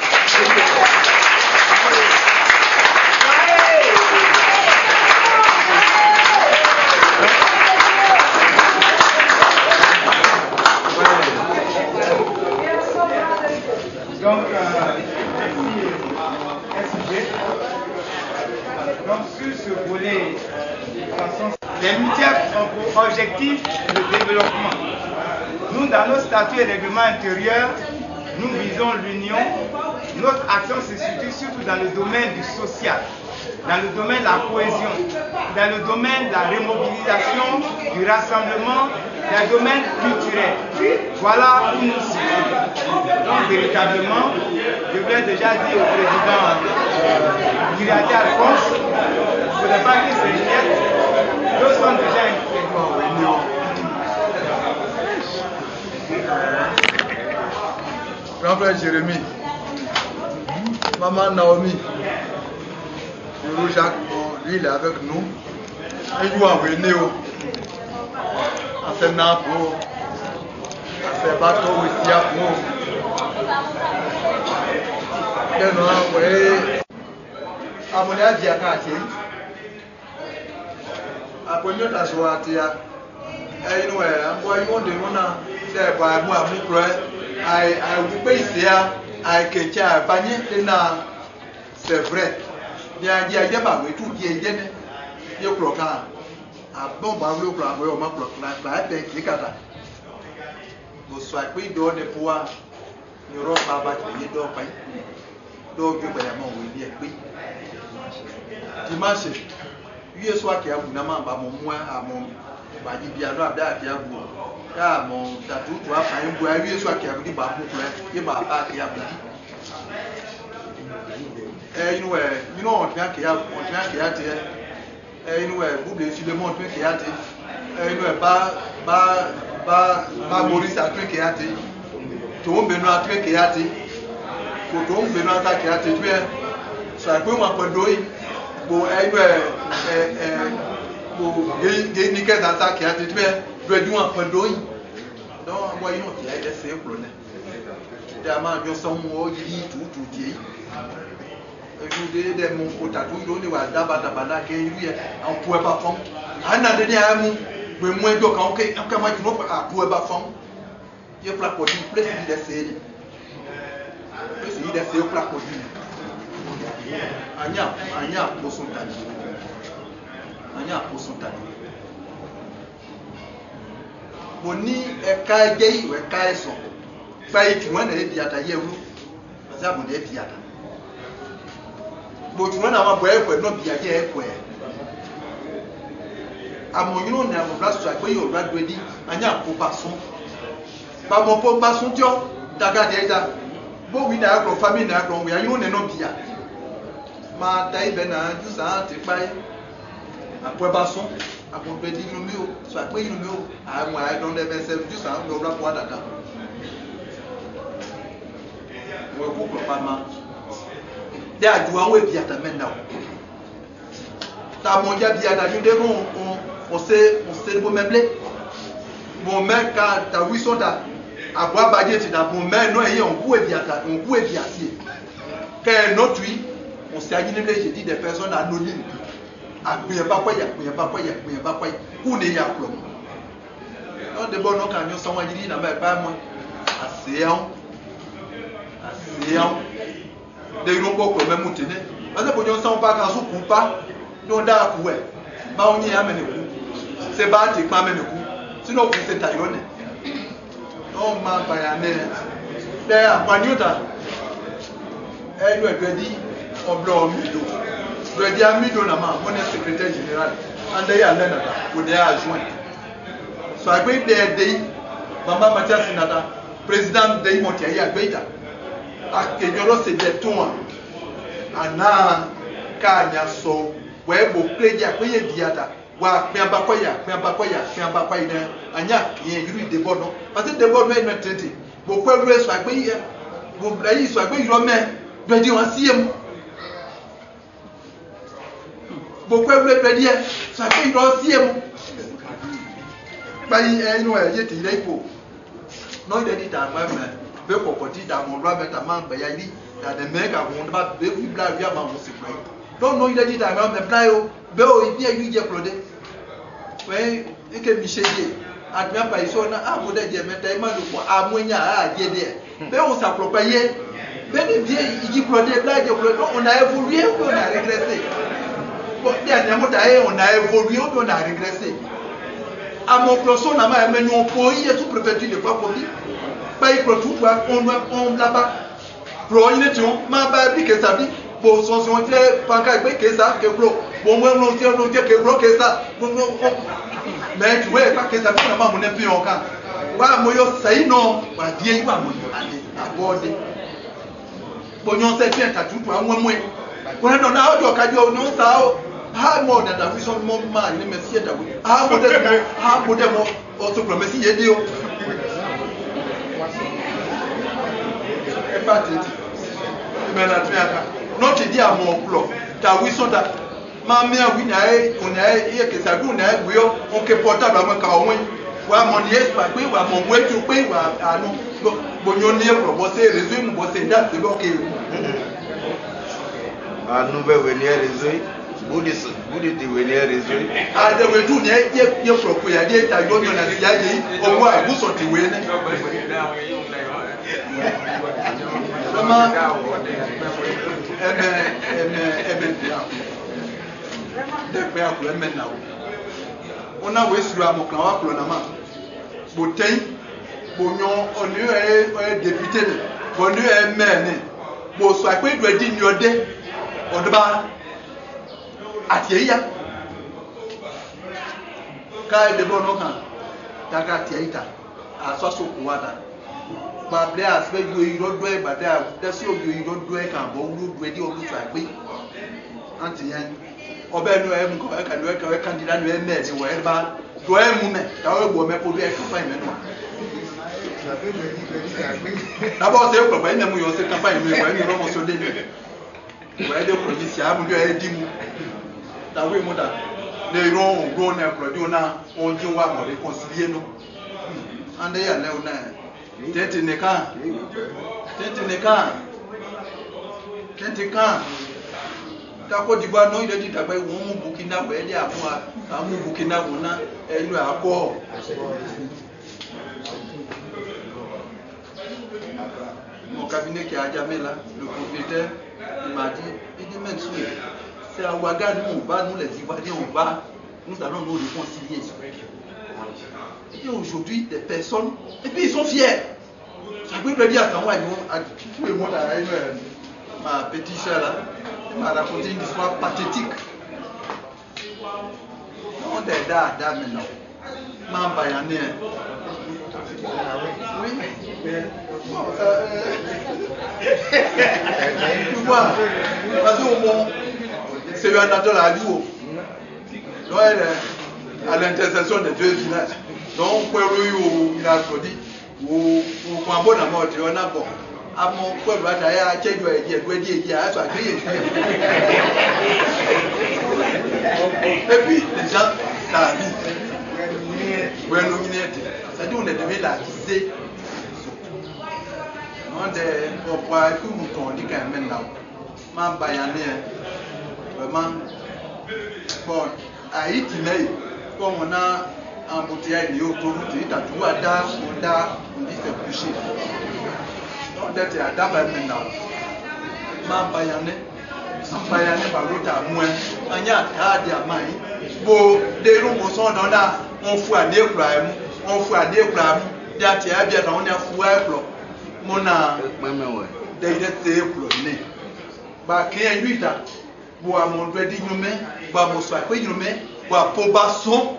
Donc sur ce volet, les mutuelles ont pour objectif le développement. Nous, dans nos statuts et règlements intérieurs, nous visons l'union. Notre action se situe surtout dans le domaine du social, dans le domaine de la cohésion, dans le domaine de la remobilisation, du rassemblement, dans le domaine culturel. Voilà où nous situons. Donc véritablement, je voulais déjà dire au président Giriati Alphonse, il ne faudrait pas qu'il s'inquiète. Nous sommes déjà inquiets.
Grand-frère Jérémy, maman Naomi, Jacques, lui il est avec nous. Il joue en Vénéo, à fait Napo, à fait bateau ici à Pau. À mon avis, à Kati, à Pognon à Soatia, et nous, on demande, c'est pas moi, mon frère. C'est vrai. Il y a des gens qui ont dit que les gens bon barreau pour avoir ma proclamation va être década. Vous soyez pris de pouvoir ne pas battre les deux pays. Donc je vais m'envoyer bien oui. Dimanche, hier soir qui a vous n'amant pas mon moins à mon badi bien là qui a vous. Ah mon tatou tu as fait un bois hier soir qui a vous dit bah pour il m'a pas qui a vous dit. Nous on tient qu'il y a nous vous blessez sur le monde qui a dit nous pas Maurice a truc qui a dit tout Benoît truc qui a dit pour tout Benoît qui a dit tu es ça peut m'appeler pour pour gagner dans ça qui a dit tu es nous en prendre donc moi il y a des simples évidemment je sens moi dit tout dit de mon côté tout le monde d'abord que lui on pouvait pas fond un an dernier mais moi donc on moi tu pas pouvait pas fond il plaque plus il d'essayer. Plus il d'essayer plaque Anya pour son tani. Anya pour son tani. Boni eka gei we kai so. Fai ti wana e diata yewu. Asa bo ne diata. Bo ti wana ma bo e no bia je e ko e. Amonyo na mo bla so pe yo bla do di anya ko bason. Ba mo po bason tio daga deja. Bo wi na agro family na agro we ayo ne no bia. Ma dai be na ju sa ti pai. Apo bason. Apo pe di no mi o so pe yin mi o àwọn I don't ever say ju sa no bla po daga. Wo ko ko pa ma. De aju àwọn e bia ta men na. Ta mo ja bia da ju de mo on sait bon meublé. Bon mec quand ta 800 ta aboa badie ti da bon mec non et on coup et biatie. Que notre oui, on s'est agité j'ai dit des personnes anonymes. A kuya ba kwa ya. Ku ne ya klo. Non de bon non quand on s'en dit na ba moi. Asean. De iroko ko même mutene. Parce que on s'en pas quand sou coupa. Non da ku e. Ba onye ya mene ku. Se ba ti pa mene ku. Sino ku se tayone. No ma ba ya ne. De apaniota. E yo e di oblo mido. Do di amido na ma, on est secrétaire général. Ande ya lena da, ko de adjoint. So agbe de Mama Mathias Nata, président de Montia ya gbeita. Akenyoro se de ton. Ana ka nya so we bo pleja pe ye diata. Wa pe aba kwaya na anya ye yuru de bono parce que de bono e no tete bo kwa ru so agbe ye bo bra yi so agbe yuro me do di wan siem bo kwa ru be die so agbe yuro siem ba yi enu e ye ti le ipo no de di ta ma me be kokoti da mo ra beta ma ba ya ri da de me ka won ba be fi bla wi ama mo se kwa don't know de di ta ma me bla yo be o ibi e yu je plode we ike michede admia pa iso na abo de je meta e ma lo po amonya a je de be o sa propaye be ni bi iji plode bla je plode on a évolué ou on a régressé bon dernier mot d'ailleurs on a évolué ou on a régressé à mon proso na ma menu on poyi et sous préfecture de quoi pour dire pas il pro tout on là-bas pro ine ti on ma ba bi ke sabi bo so so je panka gbe ke sa ke pro bon moi on tient que blo ke sa mais tu vois pas que ça fait vraiment mon empion quand wa moyo sai no wa die wa moyo ale abode bonyon se bien ta tout wa mwe ko na na ojo ka jo no sa o ha mo da da vision mo ma ni me sie da we ha mo de mo o to promise ye di o e pa tete me na triaka no ti di amo plo ta vision da ma mi awi na on e ke sa du na gbe yo on ke portable am ka won wa mo ni e pa pe wa mo mo eju pe wa anu bonyo ni e pro bo se réseau mu bo se da se bo ke
anu be we ni réseau budi ti we ni réseau
a de we du ni e pro ko ya de ta yo na ti ya je o wa bu so ti we ni sama ebe dẹ́pẹ́ àkùrẹ́ mẹ́ta o náà wọ́n èsìrò àmọ̀kàn wà kùrọ̀ náà máa bò tẹ́yìn bò yan ọ̀nà ẹ̀ dèpítẹ́ nì bò ní ẹ̀ mẹ́ẹ̀ni bò sọ àpé ìdù ẹ̀dí ní ọdẹ ọ̀dọ́bà àti ẹ̀yà ká ẹ̀dẹ̀bọ̀ náà kàn dáká àti ẹ̀yà àsọ́sọ́ kò wá dà gbàgbé àsìpẹ́ yóò ìrọ́dọ́ ẹ̀ gbàdé àdẹ́sí òyò ìrọ́dọ́ ẹ̀ kàn bọ̀ wúlò ẹ̀dí ọ̀dọ́ sọ àgbé àti yẹn ọbẹ̀ ẹnu ẹ̀ mú kọ́ ẹ̀ka ló ẹ̀ka ẹ̀ka ndílá ló ẹ̀ mẹ́ ẹ̀ wọ̀ ẹ̀ bá lọ ẹ̀ mú mẹ́ táwọn ẹ̀ wọ̀ mẹ́ kó ló ẹ̀ kápá ìmẹ́ nù. D'abord c'est eux papa ẹ̀ mú yọ ọ́ kápá ìmẹ́ wọ̀ ẹ̀ ní ọmọ sọ dé ní wọ̀ ẹ̀ dé kọ̀ yìí sí àmúdí ẹ̀ dì mú táwọn ẹ̀ mú dà lè rán òun náà kọ̀ọ̀dí ọ̀nà ọ̀njú wa mọ̀ réconcilier nù. Andé yà lẹ́wọ̀n náà tẹ́tì nìkan kako digba no ile di dagba won mu Burkina we le afun a mu Burkina won na elu akọ cabinet qui est à Djamé là, le propriétaire, il m'a dit, c'est à Ouaga, nous on va, nous les Ivoiriens on va, nous allons nous réconcilier. Et puis aujourd'hui, des personnes, et puis ils sont fiers. Chaque fois que je dis à moi, tout le monde a ma petite soeur là, elle m'a raconté une histoire pathétique. On est là maintenant. Mamba y'en est. Oui. Tu vois, parce qu'au moins, c'est un atelier à l'eau. Donc, elle est à l'intersection des deux villages. Donc, il a produit. Ou quand bon à mort, on a bon. À mon peuple, il y a un qui doit dire, et puis, les gens, la vie. C'est-à-dire on est devenu la visée. On est pourquoi tout le monde dit quand même là. Man bayané vraiment bon Haïti mais comme on a embouteillage de autoroute, il a tout à dar, on dit c'est bouché. On est à dar maintenant. Man bayané par l'autre à moins. On y a des amants. Bon, des roues sont dans la on fout à des problèmes, on fout à des problèmes. Il y a des bien on a fou à plo. Mon a des idées plonnées. Bah, qui est lui là? Bois mon petit nommé, bois mon soir, quoi nommé, bois pour basson.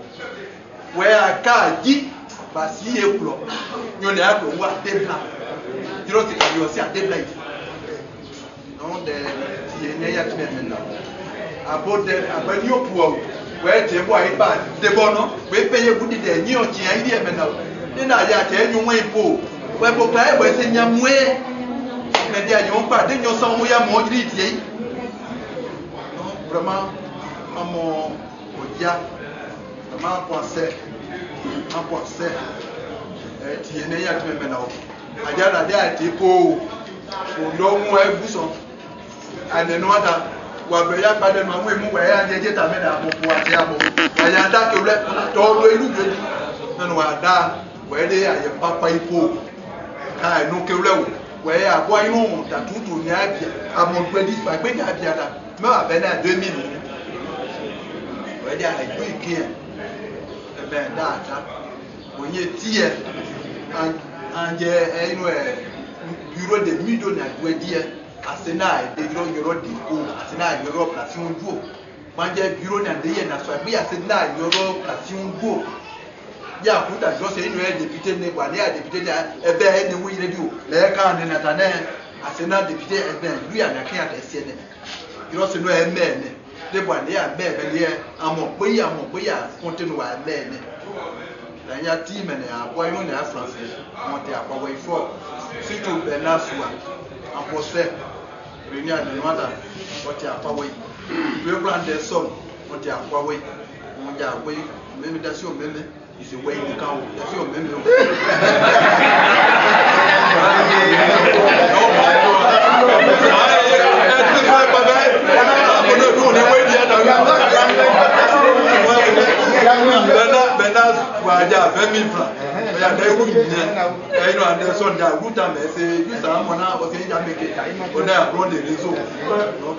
Ouais, à Kadi, bah si est plo. Nous on est à plo, ouais, des blancs. Tu vois, c'est aussi à des blancs. Non, il y a tout maintenant. À bord de, à Bagno pour ouais, tu vois, il va, c'est bon, non? Oui, payez vous des nions qui a idée maintenant. Il n'a rien à faire, nous, moins pour. Ouais, pour pas, ouais, c'est n'y moins. Mais il y a pas, des nions sans mouiller à mon lit. Vraiment, à mon dia, vraiment, en pensée. Tu es né à tout maintenant. Adia la dia été pour l'homme, ouais, vous sont. À ne noix Wabaya pas de maman et mon voyage à Dieu t'amène à mon poids à mon. Ayanda que le tolo et nous non wada wede ya papa ipo ka no ke le we ya boy no ta tutu ni abia a mon credit pa pe ni abia da me wa ben na 2000 wede ya ku ikie e ben da ta onye tie anje e no e bureau de millions na wedie Asena et des bureaux d'éco, Asena et Europe, la Sion-Go. Quand il y a un bureau dans le national, il y a Asena et Europe, la Sion-Go. Il y a un peu de une député négoiné, un député de Eben, oui, il est du. Les camps de Nathanen, Asena député Eben, lui, à la qui a des siennes. Il y a ce nom Eben, les boignés à Eben, à mon pays, à Fontenoy à Eben. Il y a team et à Boyon et à Français, monté à Paway Fort, surtout Bernard Soua, en procès. Réunion à Noada, on tient à Paway. Le plan des sommes, on tient à Paway. On dit à Paway, même d'assurance, même, il se voit du camp, d'assurance, même. Bernard, il y a 20 000 francs. Il y a des routes, il y a des sondes, mais c'est juste à un moment où on a un des réseaux. Donc,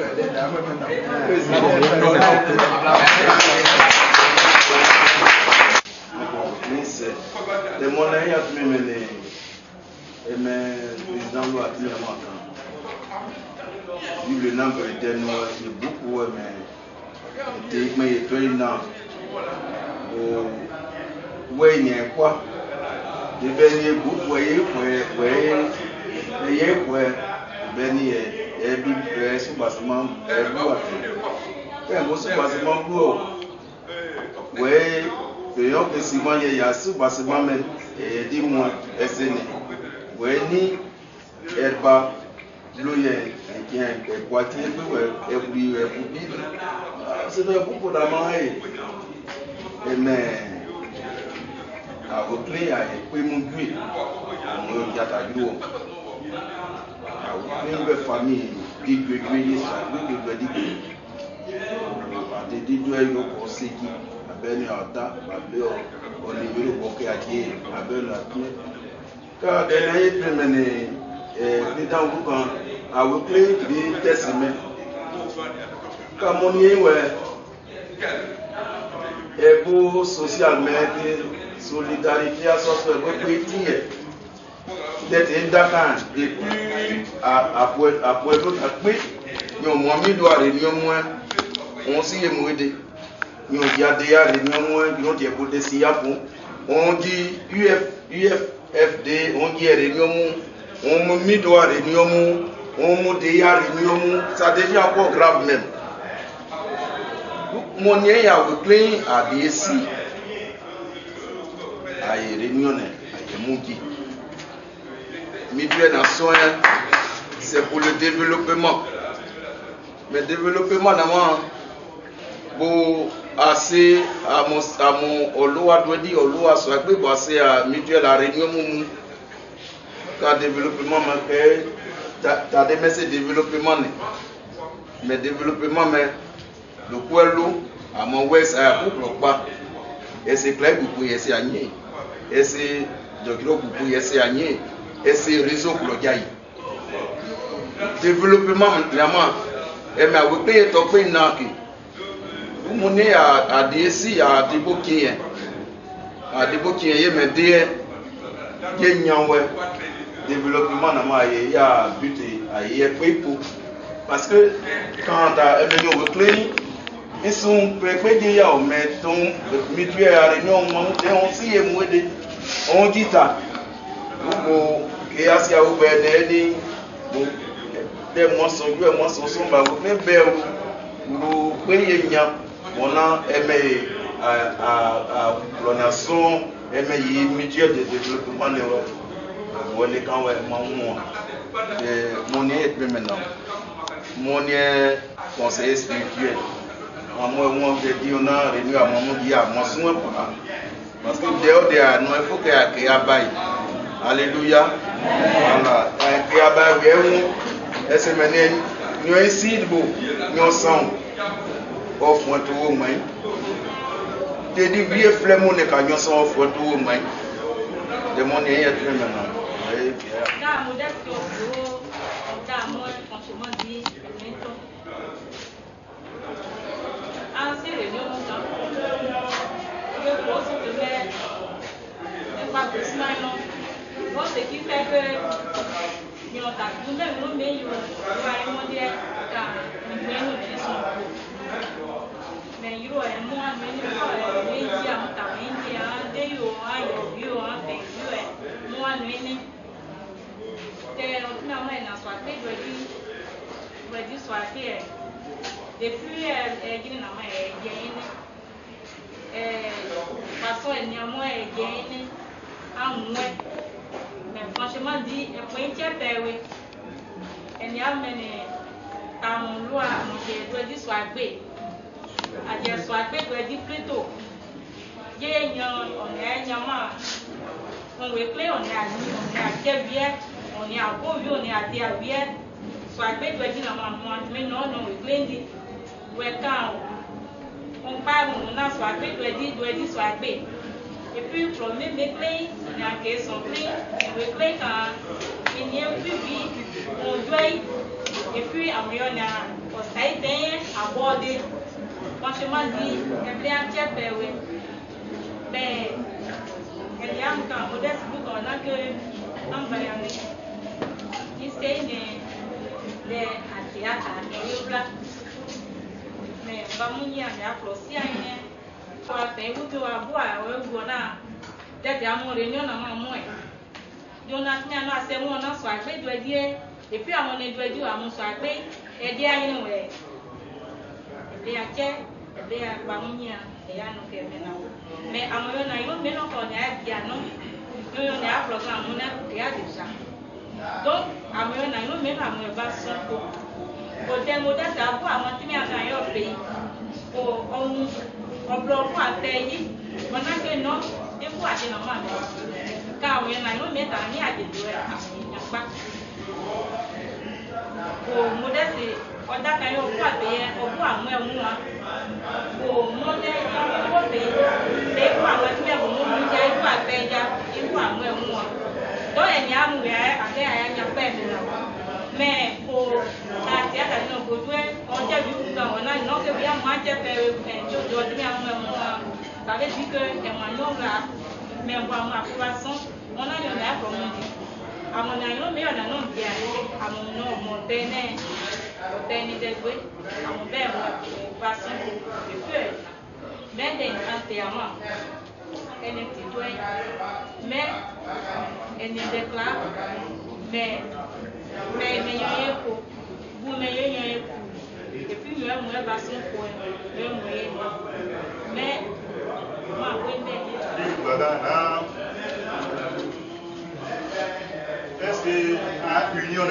les moyens à tout mener, et mes présidents l'ont appelé à moi. Vive le nom éternel, c'est beaucoup, mais il y a un ouais, il y a quoi? Il y a beaucoup, voyez, a repris à Equemundu, on y a ta gueule. A repris une famille qui peut gagner sa vie, qui peut dire que des deux euros pour ce qui a bien ata, au niveau de Boké à qui a bien la clé. Car des naïfs mené président du camp a clé de testimé comme on y est et pour social media solidarité à sortir de petit d'être un Dakar depuis à Pueblo Takpi nous moins mis doit réunion moins on s'y est moudé nous y a déjà réunion moins nous y a pour des siapons on dit UFFD on dit réunion on me mis doit réunion on me déjà réunion ça devient encore grave même mon yé a reclé à DSI à réunion à Mouki Mutuelle en soins, c'est pour le développement. Mais développement d'abord, pour assez à mon Oloa doit dire Oloa soit pour assez à mutuelle à réunion car développement manqué, t'as des messages développement mais développement mais le Kuelo à mon ouest à pas et c'est clair pour y essayer agner et c'est de gros pour y essayer agner et c'est réseau pour le gars. Développement vraiment et mais vous payez top une naki vous monnaie à DSI à Dibokien mais des développement il y a but à y pour parce que quand à réunion reclé ils sont préparés à mettre mutuelle à réunion on s'y est moudé on dit ça et à ce vous venez des moissons bah vous pouvez vous payez on a aimé à la nation aimé mutuelle de développement de voilà quand mon est maintenant mon conseiller spirituel moi je dis on a réuni à mon dit à mon soin parce que dehors il faut qu'il y ait alléluia voilà qu'il y ait et c'est maintenant nous ici nous sommes au fond tout au moins te dis vieux flemme on est quand nous sommes au fond tout au moins de mon est maintenant
ce qui fait que nous mais franchement dit point payé et n'y a mené à mon loi mon doit dire soit bé à dire soit bé doit dire plutôt on est nyama on veut clé on est à Kébien on est à Bovi on est à Diabien soit bé doit dire maman mais non on clé dit ouais quand on parle on a soit bé doit dire soit bé. Et puis, le premier méclé, il y a un clé, le clé quand il y a un plus vite, on doit, et puis, on a abordé. Franchement, dit, il y a un petit peu, mais il y a un camp, modeste, on a que, en voyant, il s'est né à théâtre, mais on va mouiller à applaudir. Fait vous to aboa we na tete amon réunion na maman e Jonathan na se won na so agbe do die et puis amon e do die amon so agbe e die ayin we e ache e be agba munya e ya no ke me na mais amon yo na yo me no ko na bia no yo na program mo na ke ya deja donc amon yo na yo me na amon e ba so ko de mo da ta bo amon ti mi ana yo pe o onu ọ̀pọ̀lọpọ̀ àtẹ̀yí ọ̀nàgbé náà dípò àdínàmọ́ àmì káwọn ẹ̀nà ìlú mẹ́ta ní àjèjì rẹ̀ àwọn èèyàn pa. Kò mú dẹ́sì ọjà kan yóò kó àtẹ̀yẹ ọkọ̀ àwọn ẹ̀mú wa. Kò mú dẹ́ ọkọ̀ tẹ̀yẹ lé ikú àwọn ẹ̀mú ẹ̀mú mú jẹ́ ikú àtẹ̀yẹ ikú àwọn ẹ̀mú wa. Lọ́yẹ̀ ni àmú rẹ̀ àtẹ̀ àyànyà pẹ́ mi nà. que bien moi j'ai fait aujourd'hui ça veut dire que les moyens là, mais on va m'approuvation, on a eu un comme on dit. À mon avis, mais on a non bien, à mon nom, mon bénin, au bénin de jouer, à mon père, façon de feu, mais des enterrements, elle est petite, mais elle ne déclare, mais il y a un coup, vous meilleur un coup, et puis il y a un moyen façon pour un moyen, mais moi, oui, mais.
Est-ce que à l'union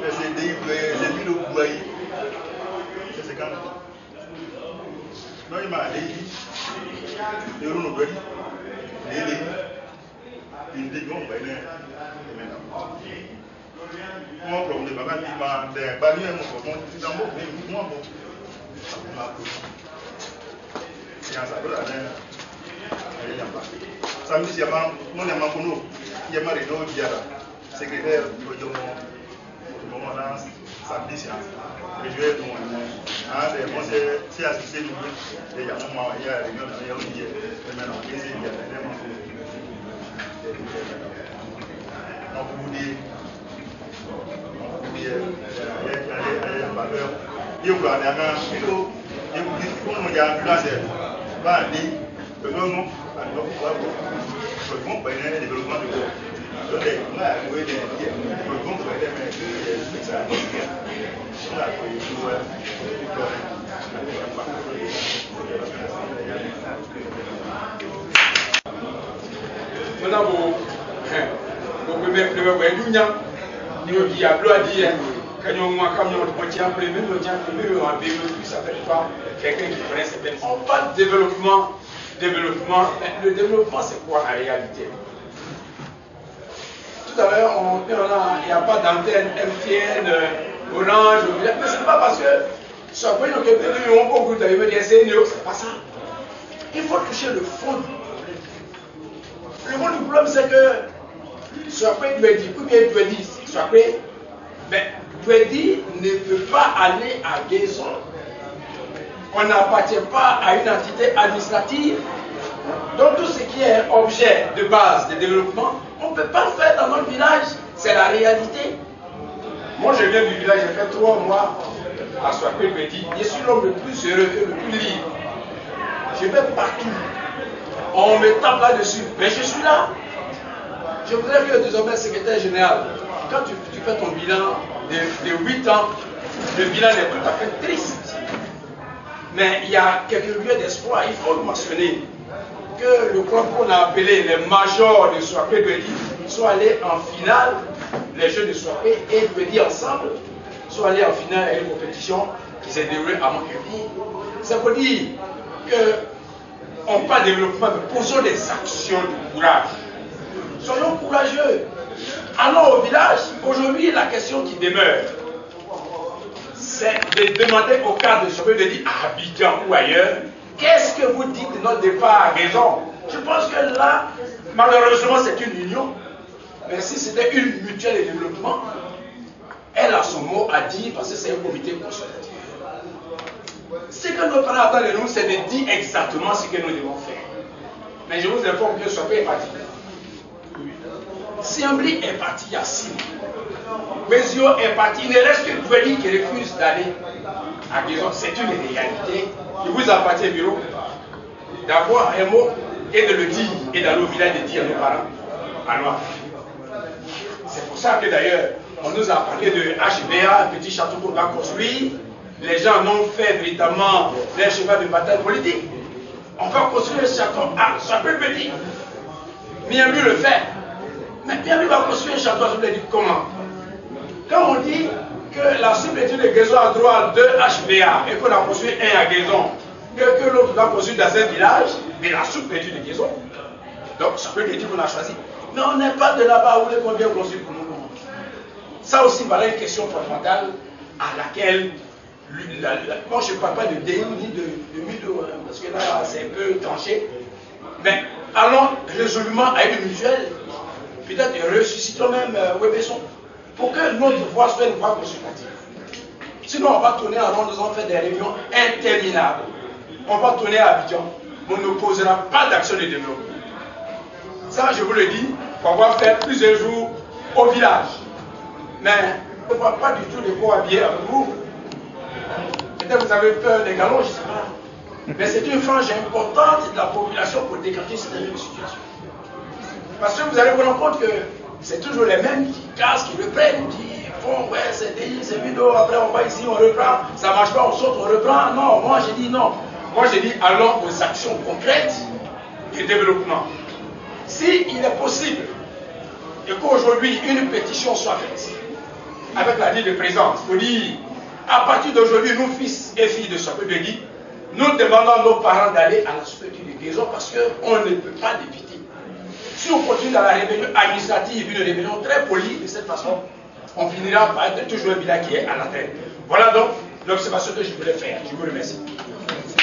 est-ce que j'ai mis le boyer c'est quand non il m'a dit il y a une belle il dit non ben mon problème papa dit ma des barrières mon problème c'est dans moi bon c'est ça là samedi il y a mon amakono il y a Marino Diara secrétaire du moment là samedi séance et je vais donc bon c'est associé nous et il y a un moment il y a réunion il y a une et maintenant il y a vraiment donc vous dites il y a valeur il vous a il vous dit comment il y a ambulance va aller le non le bon ben le développement de l'eau. Donc là, vous voyez le bon ben mais ça là
maintenant vous le voyez dunya ni au diable a dit quand on moi comme on tient plus même on tient plus on a vu ça fait pas quelqu'un qui connaît certaines on parle de développement. Le développement, c'est quoi en réalité? Tout à l'heure, il n'y a pas d'antenne MTN, Orange, mais ce n'est pas parce que ça peut nous dire beaucoup de c'est pas ça. Il faut toucher le fond. Le fond du problème, c'est que Swakwe Dwedi, ou bien Dwedi, Swakwe, Dwedi ne peut pas aller à Guézon. On n'appartient pas à une entité administrative. Donc tout ce qui est objet de base de développement, on ne peut pas le faire dans notre village. C'est la réalité. Moi je viens du village, j'ai fait 3 mois à Swakwe Dwedi. Je suis l'homme le plus heureux et le plus libre. Je vais partout. On me tape là-dessus. Mais je suis là. Je voudrais que désormais, secrétaire général, quand tu fais ton bilan de 8 ans, le bilan est tout à fait triste. Mais il y a quelques lieux d'espoir. Il faut le mentionner que le club qu'on a appelé les majors de Swakwe Dwedi soit allés en finale, les jeux de Swakwe et Dwedi ensemble, soit allés en finale à une compétition qui s'est déroulée à Montpellier. Ça veut dire qu'on parle de développement, mais posons des actions de courage. Soyons courageux. Allons au village. Aujourd'hui, la question qui demeure, c'est de demander au cadre de Swakwe Dwedi à Abidjan ou ailleurs, qu'est-ce que vous dites de notre départ à Guézon? Je pense que là, malheureusement, c'est une union. Mais si c'était une mutuelle de développement, elle a son mot à dire parce que c'est un comité consultatif. Ce que nos parents attendent de nous, c'est de dire exactement ce que nous devons faire. Mais je vous informe que Swakwe est parti. Siambli est parti il y a 6 mois. Bézio est parti. Il ne reste que Dwedi qui refuse d'aller à Guézon. C'est une réalité. Il vous appartient au bureau d'avoir un mot et de le dire et d'aller au village de dire à nos parents à Noir. C'est pour ça que d'ailleurs, on nous a parlé de HBA, un petit château qu'on va construire. Les gens n'ont fait véritablement leur cheval de bataille politique. On va construire un château à Swakwe Dwedi. Miami le fait. Mais Miami va construire un château à Swakwe Dwedi comment? Quand on dit que la sous-préfecture de Guézon a droit à 2 HBA et qu'on a construit un à Guézon, que l'autre doit construire dans un village, mais la sous-préfecture de Guézon. Donc, Swakwe Dwedi qu'on a choisi. Mais on n'est pas de là-bas où on vient construire pour nous. Ça aussi, voilà une question fondamentale à laquelle, moi je ne parle pas de DU ni de MUDO, parce que là c'est un peu tranché. Mais allons résolument à une mutuelle, peut-être ressuscitons même Webesson, pour que notre voix soit une voix consultative. Sinon, on va tourner en rond, nous allons faire des réunions interminables. On va tourner à Abidjan, mais on ne posera pas d'action de développement. Ça, je vous le dis, on va faire plusieurs jours au village. Mais on ne va pas du tout de quoi habiller avec vous. Peut-être vous avez peur des galons, je ne sais pas. Mais c'est une frange importante de la population pour déclencher cette situation. Parce que vous allez vous rendre compte que c'est toujours les mêmes qui cassent, qui reprennent, qui font ouais, c'est vidéo, après on va ici, on reprend, ça ne marche pas, on saute, on reprend. Non, moi j'ai dit non. Moi j'ai dit allons aux actions concrètes du développement. Si il est possible et qu'aujourd'hui une pétition soit faite avec la ligne de présence pour dire à partir d'aujourd'hui, nous fils et filles de Sokwe-Begui, nous demandons à nos parents d'aller à la structure de guérison parce qu'on ne peut pas l'éviter. Si on continue dans la rébellion administrative, une rébellion très polie, de cette façon, on finira par être toujours un village qui est à la terre. Voilà donc l'observation que je voulais faire. Je vous remercie.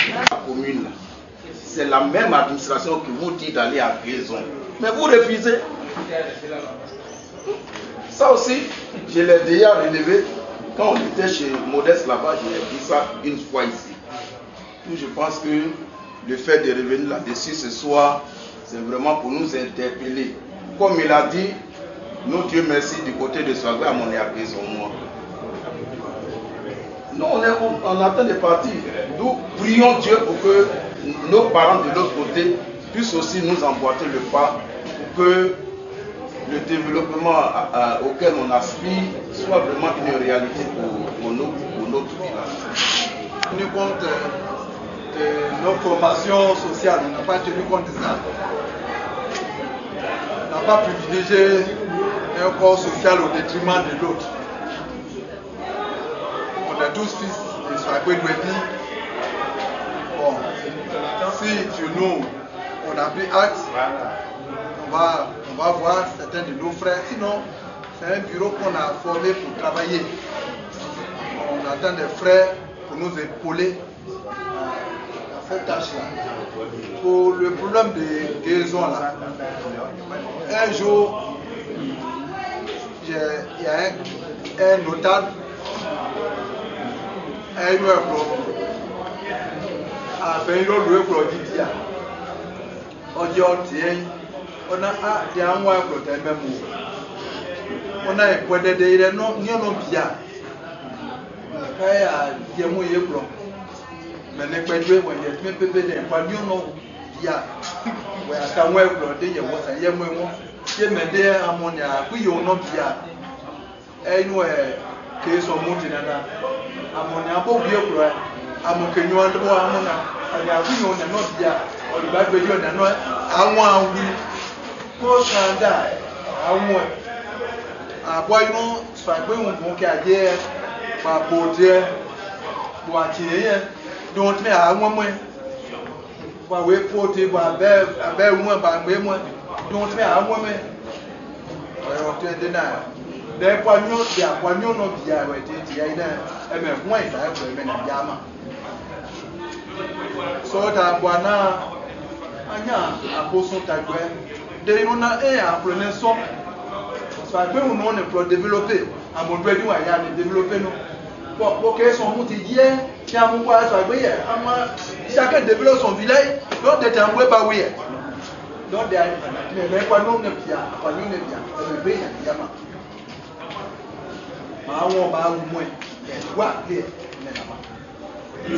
La commune, c'est la même administration qui vous dit d'aller à guérison. Mais vous refusez. Ça aussi, je l'ai déjà relevé. Quand on était chez Modeste là-bas, je l'ai dit ça une fois ici. Je pense que le fait de revenir là-dessus ce soir, c'est vraiment pour nous interpeller. Comme il a dit, nous, Dieu merci, du côté de Soagbe, on est à Guérison. Nous, on attend de partir. Nous prions Dieu pour que nos parents de l'autre côté puissent aussi nous emboîter le pas pour que le développement auquel on aspire soit vraiment une réalité pour notre village.
Tenu compte de nos formations sociales, on n'a pas tenu compte de ça. On n'a pas privilégié un corps social au détriment de l'autre. On est tous fils de Sokwe-Begui. Bon, si sur nous, on a pris acte, on va voir certains de nos frères. Sinon, c'est un bureau qu'on a formé pour travailler. On attend des frères pour nous épauler à cette tâche-là. Pour le problème de guérison, là, un jour, il y a un notable, un joueur a fait une autre pour Didia. On dit on a un mois pour le même mot. On a un point de dire non, ni on bien. Quand il y a un moyen blanc, mais les points de vue, il y a même peu de pas ni on bien. Ouais, à ta mois pour le dire, il y a moins. Il y a même des ammonia, puis on a bien. Et nous, qui sont montés là, ammonia, pour bien pour amon que nous avons amona, il y a vu on a non bien. On va dire on a non à moi oui. Pour scandale, à moi. À quoi ils ont fait un bon carrière, par porter, pour attirer, donc mais à moi moins. Pour ouais porter, pour à moi, par moi, donc mais à moi mais. On te donne. Des poignons, des poignons non bien, ouais, tu es là, et même moi ça a fait même diamant. So ta boana, anya a poson ta gueule. De on a un apprenant son. Ça peut ou non pour développer. À mon pays où il y a développer nous. Bon, ok, son mot hier, tiens mon quoi ça va hier. Chacun développe son village, donc d'être un peu pas oui. Donc mais quoi non ne bien, quoi non ne bien. Le pays il y a pas. On va au moins. Quoi clair.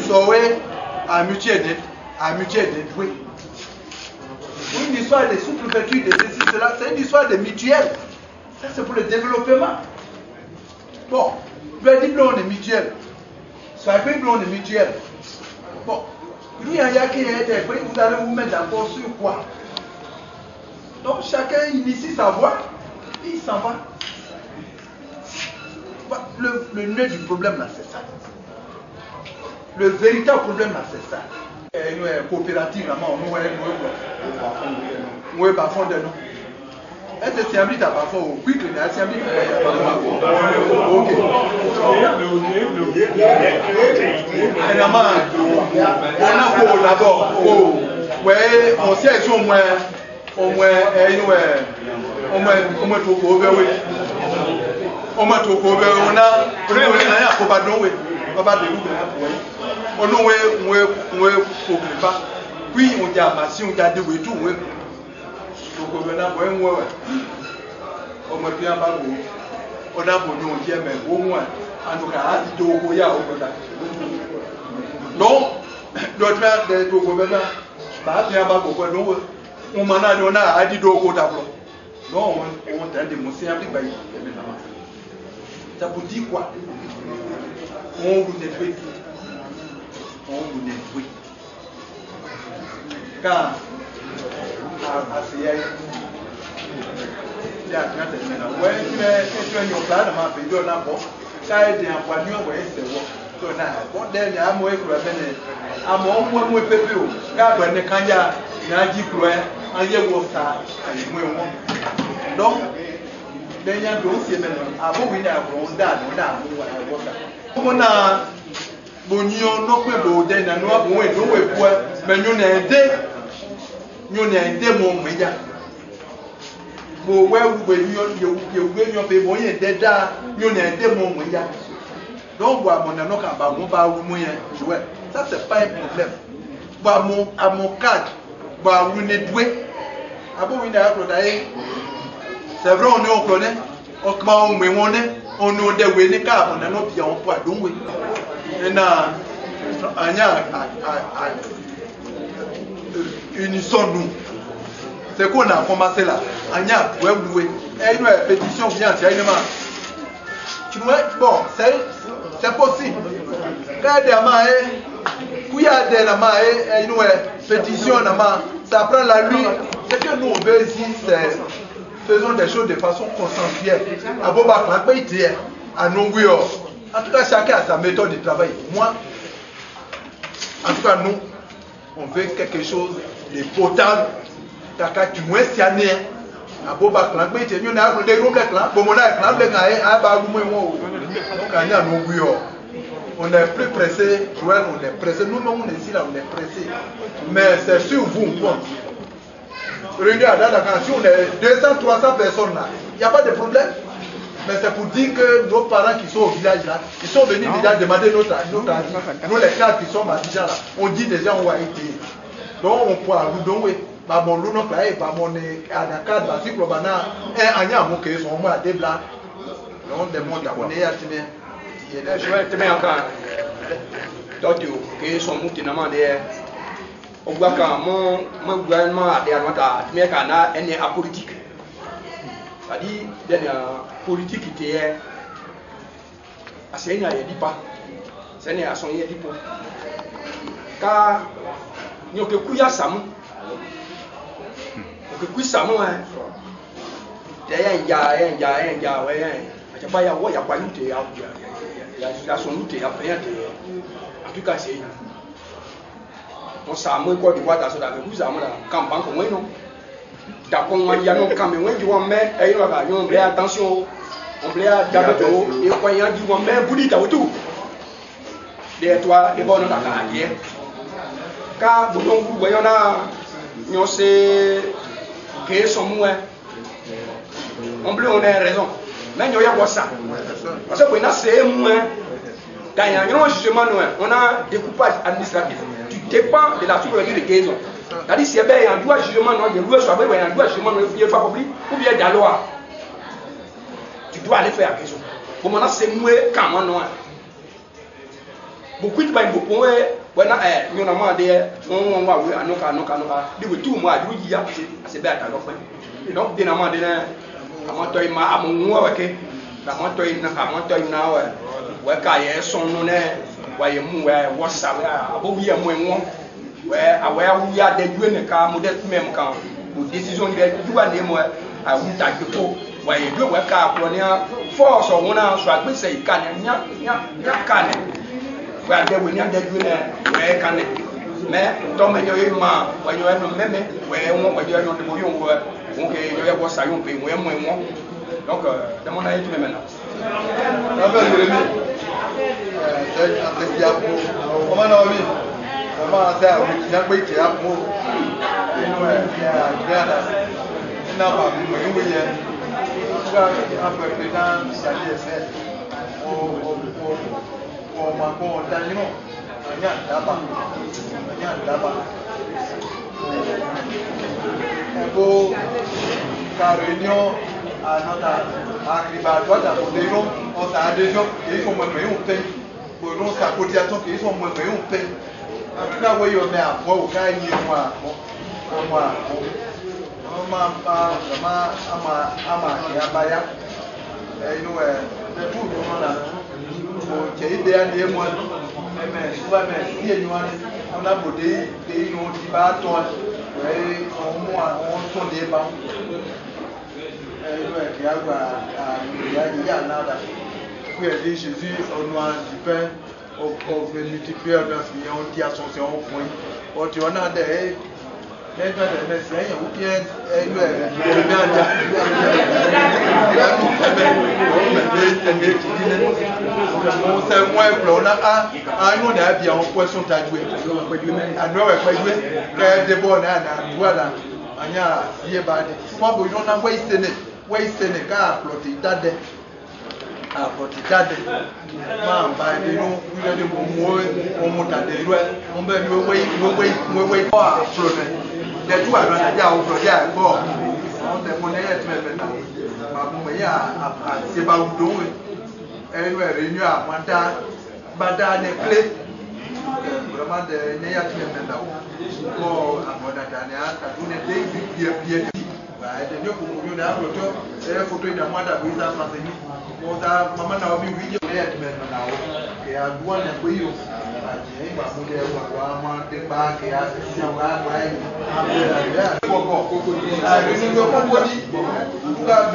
So ouais, à mutuelle de oui. Une histoire de sous-préfecture, de ceci, cela, c'est une histoire de mutuelle. Ça, c'est pour le développement. Bon, le diplôme est mutuel. Ça fait diplôme est mutuel. Bon, lui, il y a qui est vous allez vous mettre d'accord sur quoi? Donc, chacun initie sa voix, et il s'en va. Le nœud du problème, là, c'est ça. Le véritable problème, là, c'est ça. Nous coopérative là, nous pas fond de nous. Est-ce que c'est un bit à pas fond ou oui que c'est un bit ok. On a d'abord ouais on sait au moins on a on va dérouler on nous pas puis on dit si on a dérouler tout donc on a on me bien pas on a bon on dit mais au moins en tout cas à dit au ya au donc d'autres des gouvernements pas bien pas beaucoup donc on m'en a donné à dit au tableau non on t'a démontré un peu ça vous dit quoi on vous détruit car à CIA il y a quand même ouais tu es une place de ma vidéo là bon ça est un point nous ouais c'est bon donc bon dernier à moi que à moi pépé o car ben quand il y a dit quoi en y a ça donc dernier dossier maintenant avant oui là on da on a bonio no pe bo de na no abon e do we po me nyu na ende mo meja bo we we nyu pe bo yen de da nyu na ende mo meja donc wa mon na no ka ba mo ba wu mo yen jouer ça c'est pas un problème ba mon à mon cadre ba wu ne doué abo wi na ko dai c'est vrai on est on connaît on comment on me on est on nous de we ni ka mon na no bia on po adon we na anya unissons-nous. C'est qu'on a commencé là. Anya, ouais, et une pétition vient, c'est une main. Tu vois, bon, c'est possible. Quand il y a une pétition, ça prend la nuit. Ce que nous on veut ici, c'est faisons des choses de façon consensuelle. À Boba, à nous, en tout cas, chacun a sa méthode de travail. Moi, en tout cas, nous, on veut quelque chose de potable. Kaka tu moins si année. À Boba clan, mais tu n'as pas de gros clan. Bon, on a un clan, on est plus pressé. Joël, on est pressé. Nous, on est ici là, on est pressé. Mais c'est sur vous, quoi. Réunis à Dakar, si on est 200, 300 personnes là, il n'y a pas de problème. Mais c'est pour dire que nos parents qui sont au village là, ils sont venus déjà demander notre avis. Nous les cadres qui sont déjà là, on dit déjà où a été. Donc on peut aller donc oui, bah mon loup non là et bah mon cadre basique le bana un anya mon que sont moi des blancs. Donc des mondes on est à tenir.
Je vais te mettre encore. Donc que sont moutinamment derrière. On voit que mon gouvernement a des avantages, mais qu'on a un apolitique. C'est-à-dire, la politique qui était assez n'y a pas. C'est n'y a son y a dit pas. Car nous que couilla samu, que couille samu hein. Derrière il y a ouais. Il y a pas lutte, il y a son lutte, il y a rien. En tout cas c'est. On samu quoi du bois dans ce avec vous samu là, campagne comme moi non. D'accord, il y a nos caméras qui vont mettre, on fait attention, on fait attention, et quand il y a qui vont mettre, vous dites tout. Des toits, des bonnes carrières. Car vous voyez, on sait que son moins. On bleu, on a raison. Mais il y a ça. Parce que quand c'est moins, quand il y a un jugement, on a découpage administratif. Tu dépends de la souveraineté de Gaison. C'est-à-dire si il y a un droit jugement, il y a un droit jugement, il faut ou bien de la loi. Tu dois aller faire quelque chose. Pour moi, c'est moi quand moi non. Beaucoup de gens beaucoup voilà nous on a dit on va oui nous tout moi du ya c'est bien alors donc dynamement de à toi il m'a mon OK à toi na ouais ka ye son non ouais mu ouais whatsapp abo wi mu enwo ouais awe wu ya de du ne ka mo de même quand pour décision de du wa ne mo a wu ta ko ouais du ouais ka pro ne force on a so agbe sei ka ne nya ka ne ouais de we nya de du ne ouais ka ne mais donc mais yo ma ouais yo no meme ouais on ouais yo no de mo yo on que yo ya bo sa yo pe mo donc de mon avis tu me maintenant
la réunion à notre agribatoire pour des gens, on a des gens qui sont moins on paye. Pour nous, sa cotisation qui sont moins on paye. En tout cas, oui, on est à moi au cas où moi, on a bodé des noms qui battent, on sont des bancs. Jésus, on a du pain, on multiplie dans ce qui on dit à son point. Tu en as des.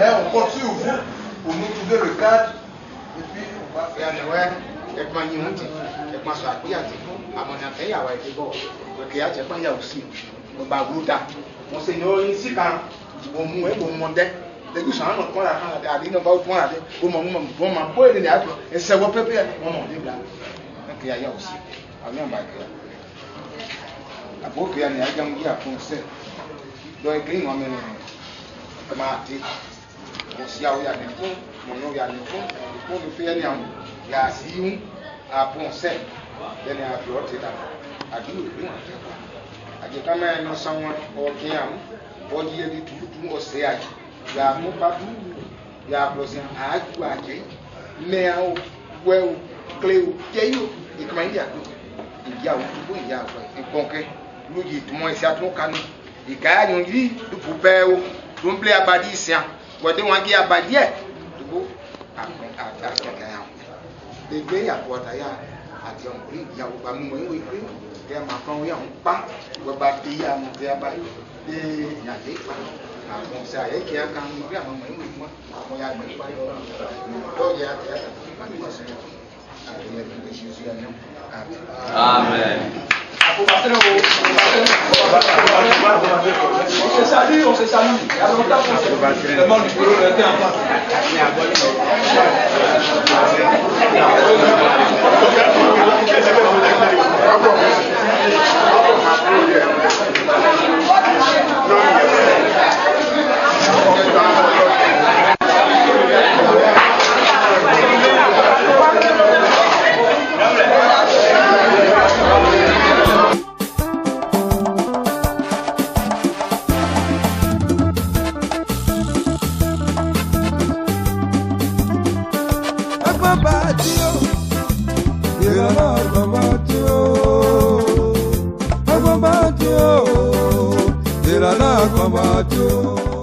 On continue pour nous trouver le cadre et puis on va faire
Amen.
On se salue. Il y a longtemps qu'on s'est vraiment du boulot, on était en face.
Combatio,